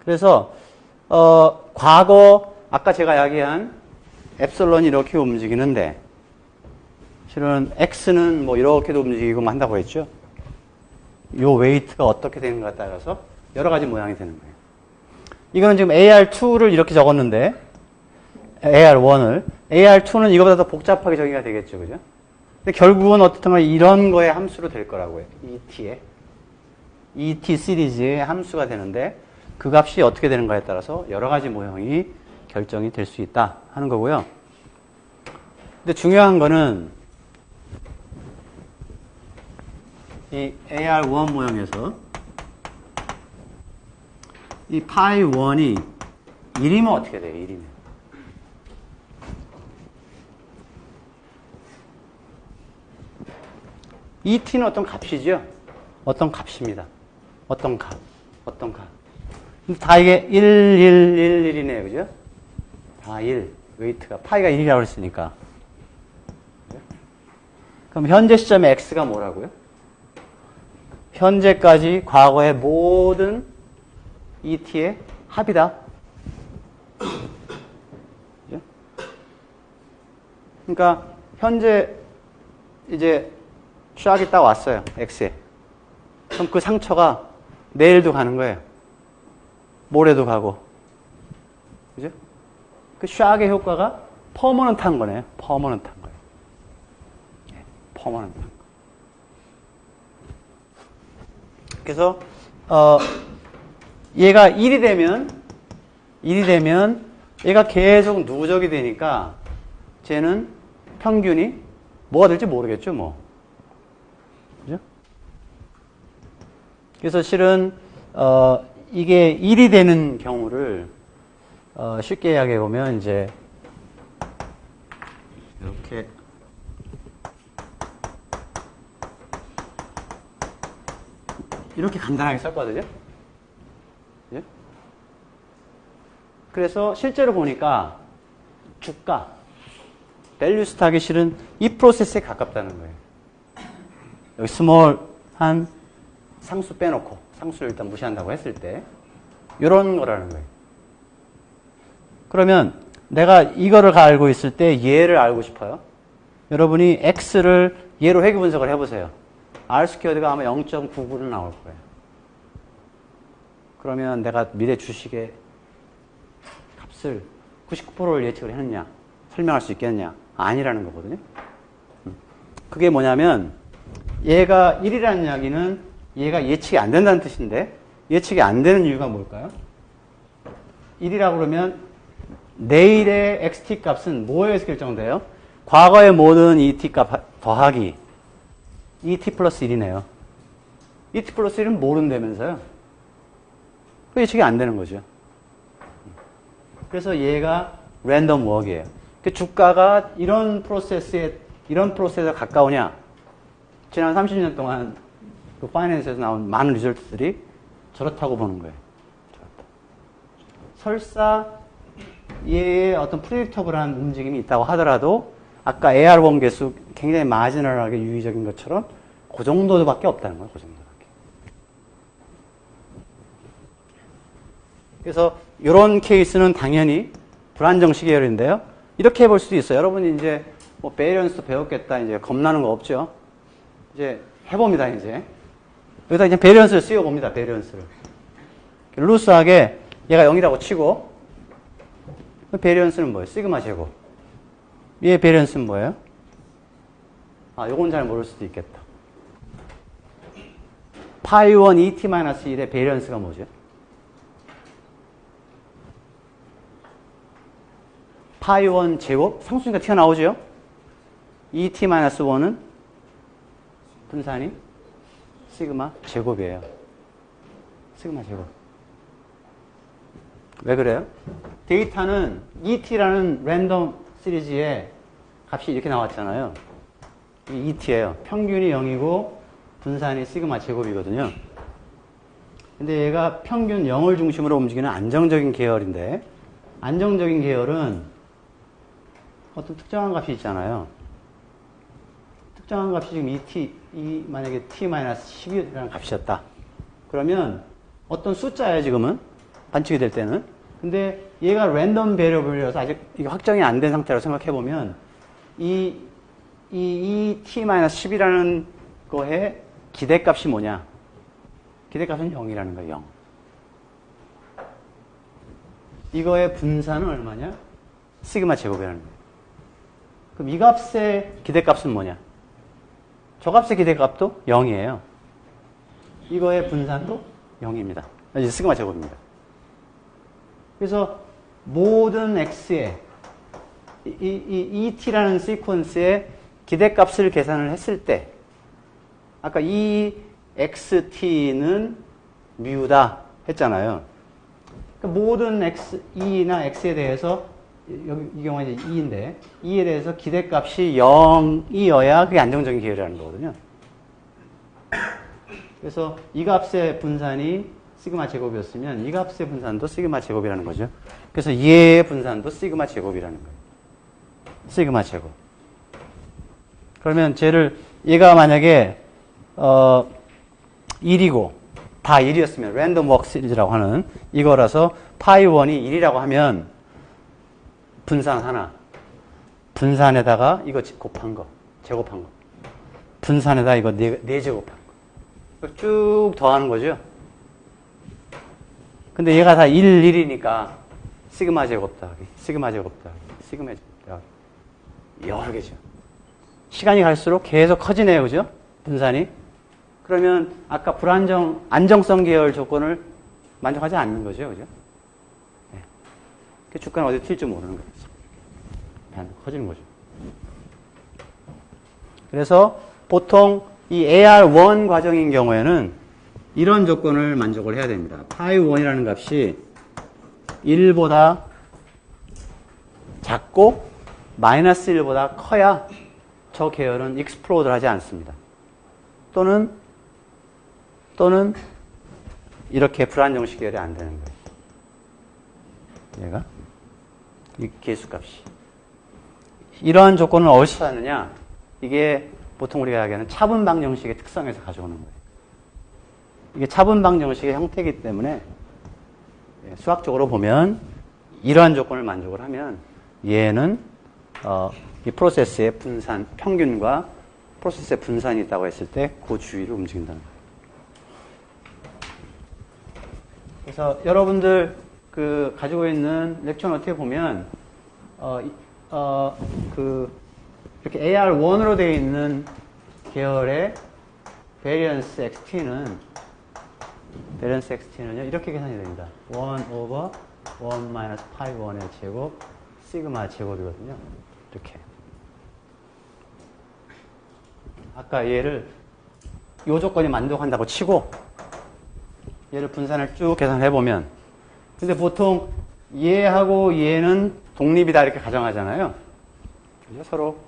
그래서, 과거, 아까 제가 이야기한 엡실론이 이렇게 움직이는데, 실은 X는 뭐 이렇게도 움직이고 한다고 했죠? 요 웨이트가 어떻게 되는가에 따라서 여러 가지 모양이 되는 거예요. 이거는 지금 AR2를 이렇게 적었는데, AR2는 이거보다 더 복잡하게 정의가 되겠죠, 그죠? 근데 결국은 어떻든 간에 이런 거의 함수로 될 거라고요. ET 시리즈의 함수가 되는데, 그 값이 어떻게 되는가에 따라서 여러 가지 모형이 결정이 될 수 있다 하는 거고요. 근데 중요한 거는 이 AR1 모형에서 이 파이1이 1이면 어떻게 돼요? 1이면. 이 t는 어떤 값이죠? 어떤 값입니다. 어떤 값. 어떤 값. 다 이게 1, 1, 1, 1이네요. 그죠? 다 1. 웨이트가. 파이가 1이라고 했으니까. 그럼 현재 시점의 x가 뭐라고요? 현재까지 과거의 모든 et의 합이다. 그죠? 그러니까 현재 이제 샥이 딱 왔어요. x에. 그럼 그 상처가 내일도 가는 거예요. 모레도 가고. 그죠? 그 샥의 효과가 퍼머넌트한 거네요. 퍼머넌트한 거예요. 퍼머넌트한 거. 그래서 얘가 1이 되면 얘가 계속 누적이 되니까 쟤는 평균이 뭐가 될지 모르겠죠, 뭐. 그죠? 그래서 실은 이게 1이 되는 경우를 쉽게 이야기해 보면 이제 이렇게 간단하게 썼거든요. 예? 그래서 실제로 보니까 주가, 밸류 스탁이 실은 이 프로세스에 가깝다는 거예요. 여기 스몰 한 상수 빼놓고 상수를 일단 무시한다고 했을 때 이런 거라는 거예요. 그러면 내가 이거를 알고 있을 때 얘를 알고 싶어요. 여러분이 x를 얘로 회귀 분석을 해보세요. R 스퀘어드가 아마 0.99는 나올 거예요. 그러면 내가 미래 주식의 값을 99%를 예측을 했느냐? 설명할 수 있겠느냐? 아니라는 거거든요. 그게 뭐냐면 얘가 1이라는 이야기는 얘가 예측이 안 된다는 뜻인데 예측이 안 되는 이유가 뭘까요? 1이라고 그러면 내일의 xt 값은 뭐에 의해서 결정돼요? 과거의 모든 et 값 더하기 et 플러스 1이네요. et 플러스 1은 모른다면서요. 그 예측이 안 되는 거죠. 그래서 얘가 랜덤 워크예요. 그 주가가 이런 프로세스에 가까우냐? 지난 30년 동안 그 파이낸스에서 나온 많은 리졸트들이 저렇다고 보는 거예요. 저렇다. 설사 얘의 어떤 프리딕터블한 움직임이 있다고 하더라도 아까 AR 번개수 굉장히 마지널하게 유의적인 것처럼 그 정도밖에 없다는 거예요. 그 정도밖에. 그래서 이런 케이스는 당연히 불안정시 계열인데요. 이렇게 해볼 수도 있어요. 여러분이 이제 뭐 베리언스 배웠겠다 이제 겁나는 거 없죠. 이제 해봅니다. 이제 여기다 이제 베리언스를 씌워봅니다. 베리언스를 루스하게 얘가 0이라고 치고 베리언스는 뭐예요? 시그마 제곱. 얘 베리언스는 뭐예요? 아, 요건 잘 모를 수도 있겠다. 파이 1 et-1의 베리언스가 뭐죠? 파이 1 제곱? 상수니까 튀어나오죠? et-1은 분산이 시그마 제곱이에요. 시그마 제곱. 왜 그래요? 데이터는 et라는 랜덤 시리즈에 값이 이렇게 나왔잖아요. 이 et예요. 평균이 0이고 분산이 시그마 제곱이거든요. 근데 얘가 평균 0을 중심으로 움직이는 안정적인 계열인데 안정적인 계열은 어떤 특정한 값이 있잖아요. 특정한 값이 지금 만약에 t-12라는 값이었다. 그러면 어떤 숫자예요, 지금은. 반칙이 될 때는. 근데 얘가 랜덤 베리어블이라서 아직 이게 확정이 안 된 상태로 생각해보면 이 t-10이라는 거에 기대값이 뭐냐? 기대값은 0이라는 거예요, 0. 이거의 분산은 얼마냐? 시그마 제곱이라는 거예요. 그럼 이 값의 기대값은 뭐냐? 저 값의 기대값도 0이에요. 이거의 분산도 0입니다. 이제 시그마 제곱입니다. 그래서 모든 x에 이 et라는 시퀀스의 기대값을 계산을 했을 때 아까 이 xt는 뮤다 했잖아요. 그러니까 모든 e나 x에 대해서 여기 이 경우는 이제 2인데 2에 대해서 기대값이 0이어야 그게 안정적인 계열이라는 거거든요. 그래서 이 값의 분산이 시그마 제곱이었으면 이 값의 분산도 시그마 제곱이라는 거죠. 그래서 얘의 분산도 시그마 제곱이라는 거예요. 시그마 제곱. 그러면 얘가 만약에 1이고 다 1이었으면 랜덤 워크 시리즈라고 하는 이거라서 파이 1이 1이라고 하면 분산 하나, 분산에다가 이거 곱한 거, 제곱한 거, 분산에다 이거 4제곱한 거 쭉 더하는 거죠. 근데 얘가 다 1, 1이니까 시그마 제곱 더하기, 시그마 제곱 더하기, 시그마 제곱 더하기 여러 개죠. 시간이 갈수록 계속 커지네요. 그죠? 분산이. 그러면 아까 안정성 계열 조건을 만족하지 않는 거죠. 그죠? 네. 그 주가는 어디 튈지 모르는 거죠. 커지는 거죠. 그래서 보통 이 AR1 과정인 경우에는 이런 조건을 만족을 해야 됩니다. 파이1이라는 값이 1보다 작고 마이너스 1보다 커야 저 계열은 익스플로드를 하지 않습니다. 또는 이렇게 불안정식 계열이 안 되는 거예요. 얘가 이 계수값이. 이러한 조건을 어디서 하느냐? 이게 보통 우리가 이야기하는 차분 방정식의 특성에서 가져오는 거예요. 이게 차분 방정식의 형태이기 때문에 수학적으로 보면 이러한 조건을 만족을 하면 얘는 이 프로세스의 분산, 평균과 프로세스의 분산이 있다고 했을 때 그 주위를 움직인다는 거예요. 그래서 여러분들 가지고 있는 렉처는 어떻게 보면 이렇게 AR1으로 되어 있는 계열의 베리언스 XT는요 이렇게 계산이 됩니다. 1 over 1 minus 파이 1의 제곱 시그마 제곱이거든요. 이렇게. 아까 얘를 요 조건이 만족한다고 치고 얘를 분산을 쭉 계산해 보면, 근데 보통 얘하고 얘는 독립이다 이렇게 가정하잖아요. 그죠? 서로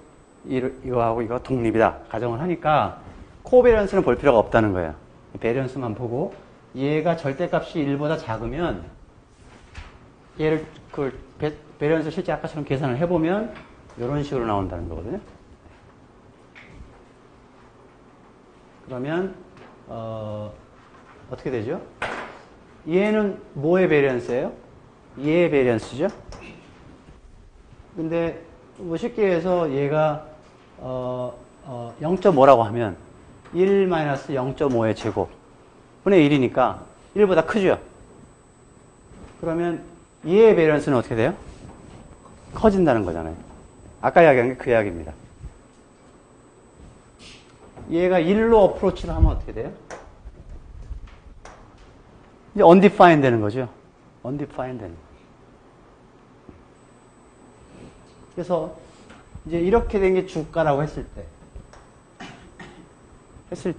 이거하고 이거 독립이다 가정을 하니까 코베리언스는 볼 필요가 없다는 거예요. 베리언스만 보고 얘가 절대값이 1보다 작으면 얘를 베리언스 실제 아까처럼 계산을 해보면 이런 식으로 나온다는 거거든요. 그러면 어떻게 되죠? 얘는 뭐의 베리언스예요? 얘의 베리언스죠. 근데 뭐 쉽게 해서 얘가 0.5라고 하면 1-0.5의 제곱 분의 1이니까 1보다 크죠. 그러면 얘의 베리언스는 어떻게 돼요? 커진다는 거잖아요. 아까 이야기한 게 그 이야기입니다. 얘가 1로 어프로치를 하면 어떻게 돼요? 이제 undefined 되는 거죠. undefined 되는 거죠. 그래서 이제 이렇게 된 게 주가라고 했을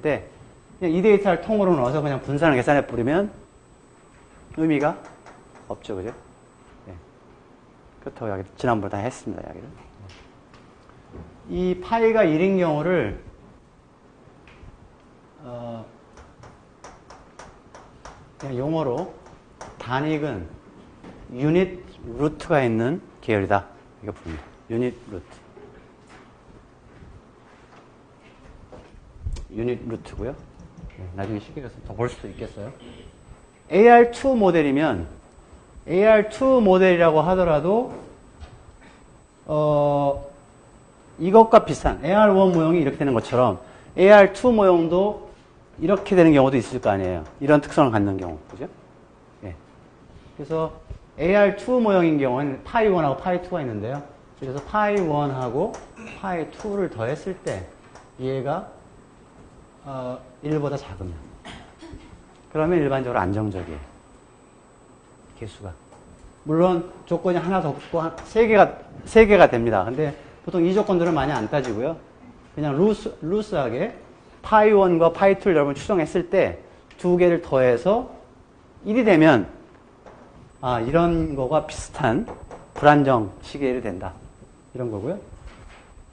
때 그냥 이 데이터를 통으로 넣어서 그냥 분산을 계산해 버리면 의미가 없죠. 그죠? 네. 그렇다고 이야기, 지난번에 다 했습니다. 이야기를. 이 파이가 1인 경우를 그냥 용어로 단익은 유닛 루트가 있는 계열이다. 이거 부릅니다. 유닛 루트. 유닛 루트고요. 나중에 쉽게 가서 더 볼 수도 있겠어요. AR2 모델이면 AR2 모델이라고 하더라도 이것과 비슷한 AR1 모형이 이렇게 되는 것처럼 AR2 모형도 이렇게 되는 경우도 있을 거 아니에요. 이런 특성을 갖는 경우. 그죠? 예. 그래서 AR2 모형인 경우는 파이1하고 파이2가 있는데요. 그래서 파이1하고 파이2를 더했을 때 얘가 1보다 작으면 그러면 일반적으로 안정적이에요. 개수가. 물론 조건이 하나 더 붙고 세 개가 됩니다. 근데 보통 이 조건들은 많이 안 따지고요. 그냥 루스하게 파이1과 파이2를 여러분 추정했을 때 두 개를 더해서 1이 되면 이런 거가 비슷한 불안정 시계열이 된다. 이런 거고요.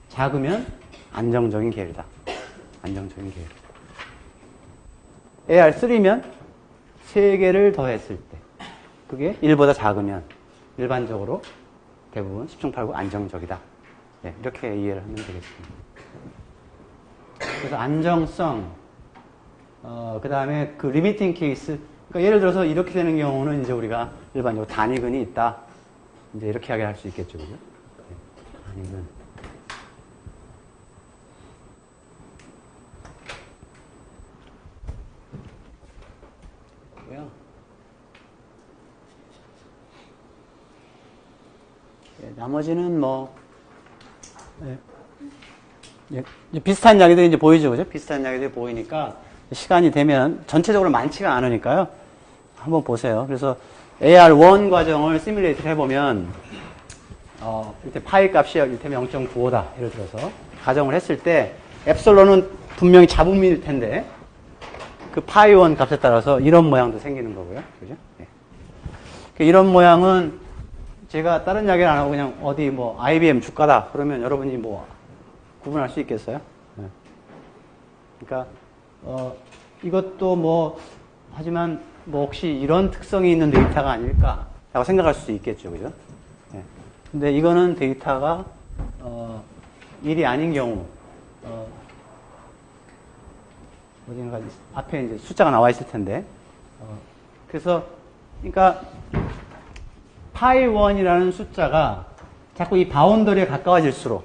작으면 안정적인 계열이다. 안정적인 계열. AR3면 3개를 더했을 때 그게 1보다 작으면 일반적으로 대부분 10중 8구 안정적이다. 네, 이렇게 이해를 하면 되겠습니다. 그래서 안정성, 그 다음에 그 리미팅 케이스, 그러니까 예를 들어서 이렇게 되는 경우는 이제 우리가 일반적으로 단위근이 있다. 이제 이렇게 이야기할 수 있겠죠. 그죠? 네, 단위근. 나머지는 뭐, 비슷한 이야기들이 이제 보이죠. 그죠? 비슷한 이야기들이 보이니까 시간이 되면 전체적으로 많지가 않으니까요. 한번 보세요. 그래서 AR1 과정을 시뮬레이트를 해보면, 이때 파이 값이 이를테면 0.95다. 예를 들어서 가정을 했을 때 엡실론은 분명히 잡음일 텐데 그 파이 1 값에 따라서 이런 모양도 생기는 거고요. 그죠? 네. 이런 모양은 제가 다른 이야기를 안 하고 그냥 어디 뭐 IBM 주가다 그러면 여러분이 뭐 구분할 수 있겠어요? 네. 그러니까 이것도 뭐 하지만 뭐 혹시 이런 특성이 있는 데이터가 아닐까라고 생각할 수도 있겠죠, 그죠? 네. 근데 이거는 데이터가 일이 아닌 경우 어딘가 앞에 이제 숫자가 나와 있을 텐데 그래서 그러니까 파이 1이라는 숫자가 자꾸 이 바운더리에 가까워질수록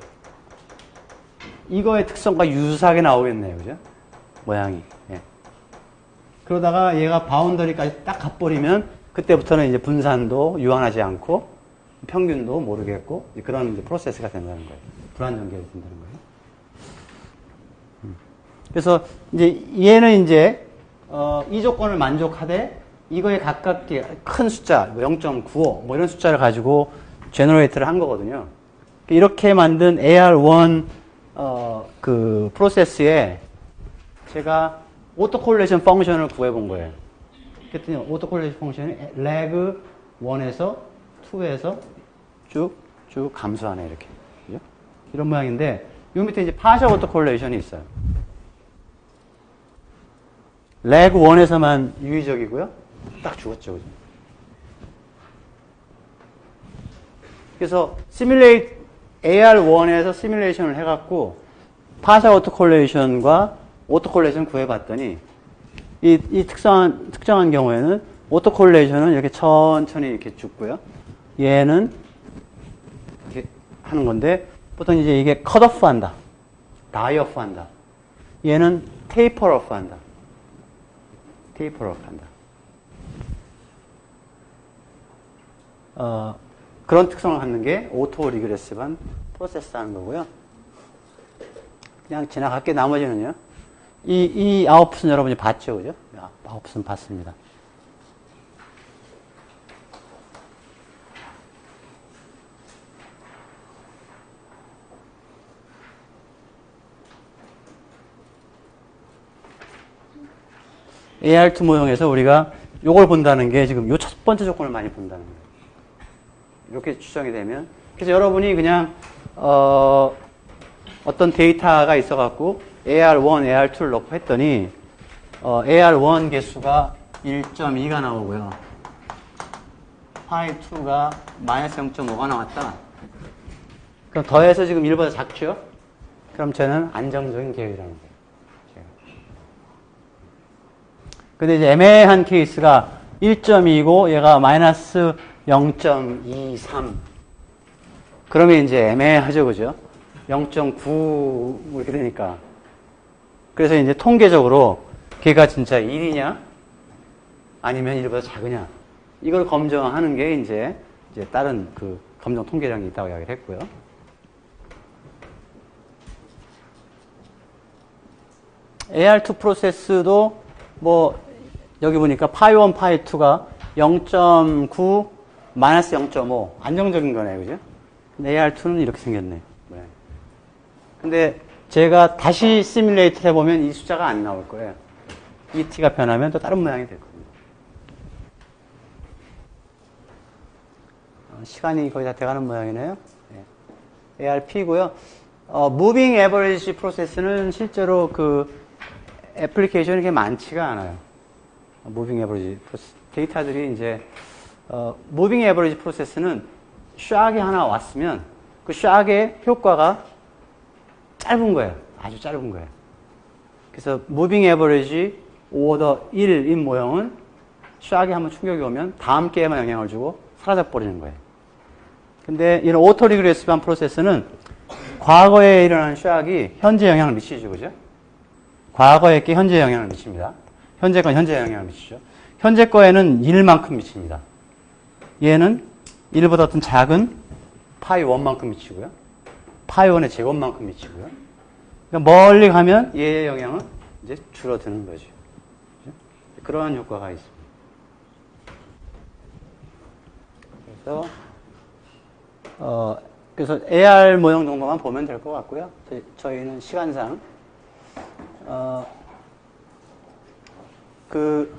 이거의 특성과 유사하게 나오겠네요. 그죠? 모양이. 예. 그러다가 얘가 바운더리까지 딱 가버리면 그때부터는 이제 분산도 유한하지 않고 평균도 모르겠고 그런 이제 프로세스가 된다는 거예요. 불안전결이 된다는 거예요. 그래서 이제 얘는 이제 이 조건을 만족하되 이거에 가깝게 큰 숫자, 0.95, 뭐 이런 숫자를 가지고 제너레이트를 한 거거든요. 이렇게 만든 AR1, 그 프로세스에 제가 오토콜레이션 펑션을 구해본 거예요. 그랬더니 오토콜레이션 펑션이 leg 1에서 2에서 쭉 감소하네, 이렇게. 그죠? 이런 모양인데, 요 밑에 이제 파셜 오토콜레이션이 있어요. leg 1에서만 유의적이고요. 딱 죽었죠. 그죠? 그래서 AR1에서 시뮬레이션을 해갖고 파셜 오토콜레이션과 오토콜레이션 구해봤더니 이 특정한 경우에는 오토콜레이션은 이렇게 천천히 이렇게 죽고요. 얘는 이렇게 하는 건데 보통 이제 이게 컷오프 한다. 다이오프 한다. 얘는 테이퍼오프 한다. 테이퍼오프 한다. 그런 특성을 갖는 게 오토 리그레시브한 프로세스 하는 거고요. 그냥 지나갈게 나머지는요. 이 아웃풋은 여러분이 봤죠, 그죠? 아웃풋은 봤습니다. AR2 모형에서 우리가 요걸 본다는 게 지금 요 첫 번째 조건을 많이 본다는 거예요. 이렇게 추정이 되면. 그래서 여러분이 그냥, 어떤 데이터가 있어갖고 AR1, AR2를 넣고 했더니, AR1 개수가 1.2가 나오고요. 파이2가 마이너스 0.5가 나왔다. 그럼 더해서 지금 1보다 작죠? 그럼 쟤는 안정적인 계획이라는 거예요. 근데 이제 애매한 케이스가 1.2고 얘가 마이너스 0.23. 그러면 이제 애매하죠, 그죠? 0.9 이렇게 되니까. 그래서 이제 통계적으로 걔가 진짜 1이냐? 아니면 1보다 작으냐? 이걸 검증하는 게 이제 다른 그 검증 통계량이 있다고 이야기를 했고요. AR2 프로세스도 뭐 여기 보니까 파이1, 파이2가 0.9, 마이너스 0.5 안정적인 거네요, 그죠? 근데 AR2는 이렇게 생겼네. 근데 제가 다시 시뮬레이트를 해보면 이 숫자가 안 나올 거예요. 이 t가 변하면 또 다른 모양이 될 겁니다. 시간이 거의 다 돼가는 모양이네요. 네. ARP고요. 무빙 에버리지 프로세스는 실제로 그 애플리케이션이 그렇게 많지가 않아요. 무빙 에버리지 프로세스. 데이터들이 이제, 무빙 에버리지 프로세스는 샥이 하나 왔으면 그 샥의 효과가 짧은 거예요. 아주 짧은 거예요. 그래서 무빙 에버리지 오더 1인 모형은 샥이 한번 충격이 오면 다음 게에만 영향을 주고 사라져 버리는 거예요. 근데 이런 오토 리그레시브한 프로세스는 과거에 일어난 샥이 현재 영향을 미치죠, 그죠? 과거의 게 현재 영향을 미칩니다. 현재 건 현재 영향을 미치죠. 현재 거에는 1만큼 미칩니다. 얘는 1보다 어떤 작은 파이 1만큼 미치고요. 파이 1의 제곱만큼 미치고요. 그러니까 멀리 가면 얘의 영향은 이제 줄어드는 거죠. 그죠? 그러한 효과가 있습니다. 그래서 AR 모형 정도만 보면 될 것 같고요. 저희는 시간상 그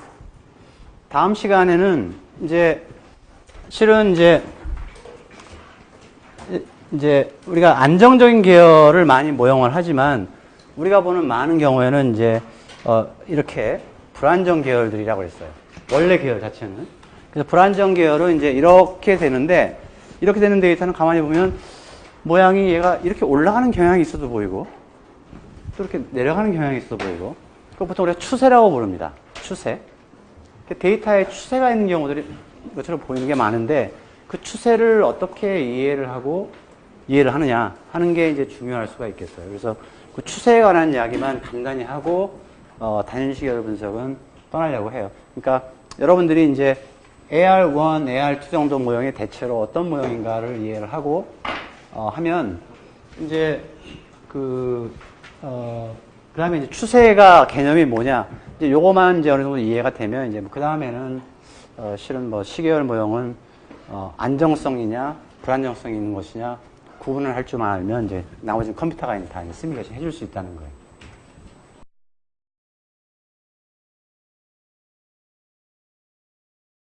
다음 시간에는 이제 실은 이제 우리가 안정적인 계열을 많이 모형을 하지만 우리가 보는 많은 경우에는 이제 이렇게 불안정 계열들이라고 했어요. 원래 계열 자체는. 그래서 불안정 계열은 이제 이렇게 되는데 이렇게 되는 데이터는 가만히 보면 모양이 얘가 이렇게 올라가는 경향이 있어도 보이고 또 이렇게 내려가는 경향이 있어도 보이고 그걸 보통 우리가 추세라고 부릅니다. 추세. 데이터에 추세가 있는 경우들이 이것처럼 보이는 게 많은데 그 추세를 어떻게 이해를 하느냐 하는 게 이제 중요할 수가 있겠어요. 그래서 그 추세에 관한 이야기만 간단히 하고 단일시계열 분석은 떠나려고 해요. 그러니까 여러분들이 이제 AR1, AR2 정도 모형이 대체로 어떤 모형인가를 이해를 하고 하면 이제 그다음에 이제 추세가 개념이 뭐냐 이제 요거만 이제 어느 정도 이해가 되면 이제 그 다음에는 실은 뭐 시계열 모형은 안정성이냐 불안정성이 있는 것이냐 구분을 할 줄만 알면 이제 나머지는 컴퓨터가 다 스미게이션 해줄 수 있다는 거예요.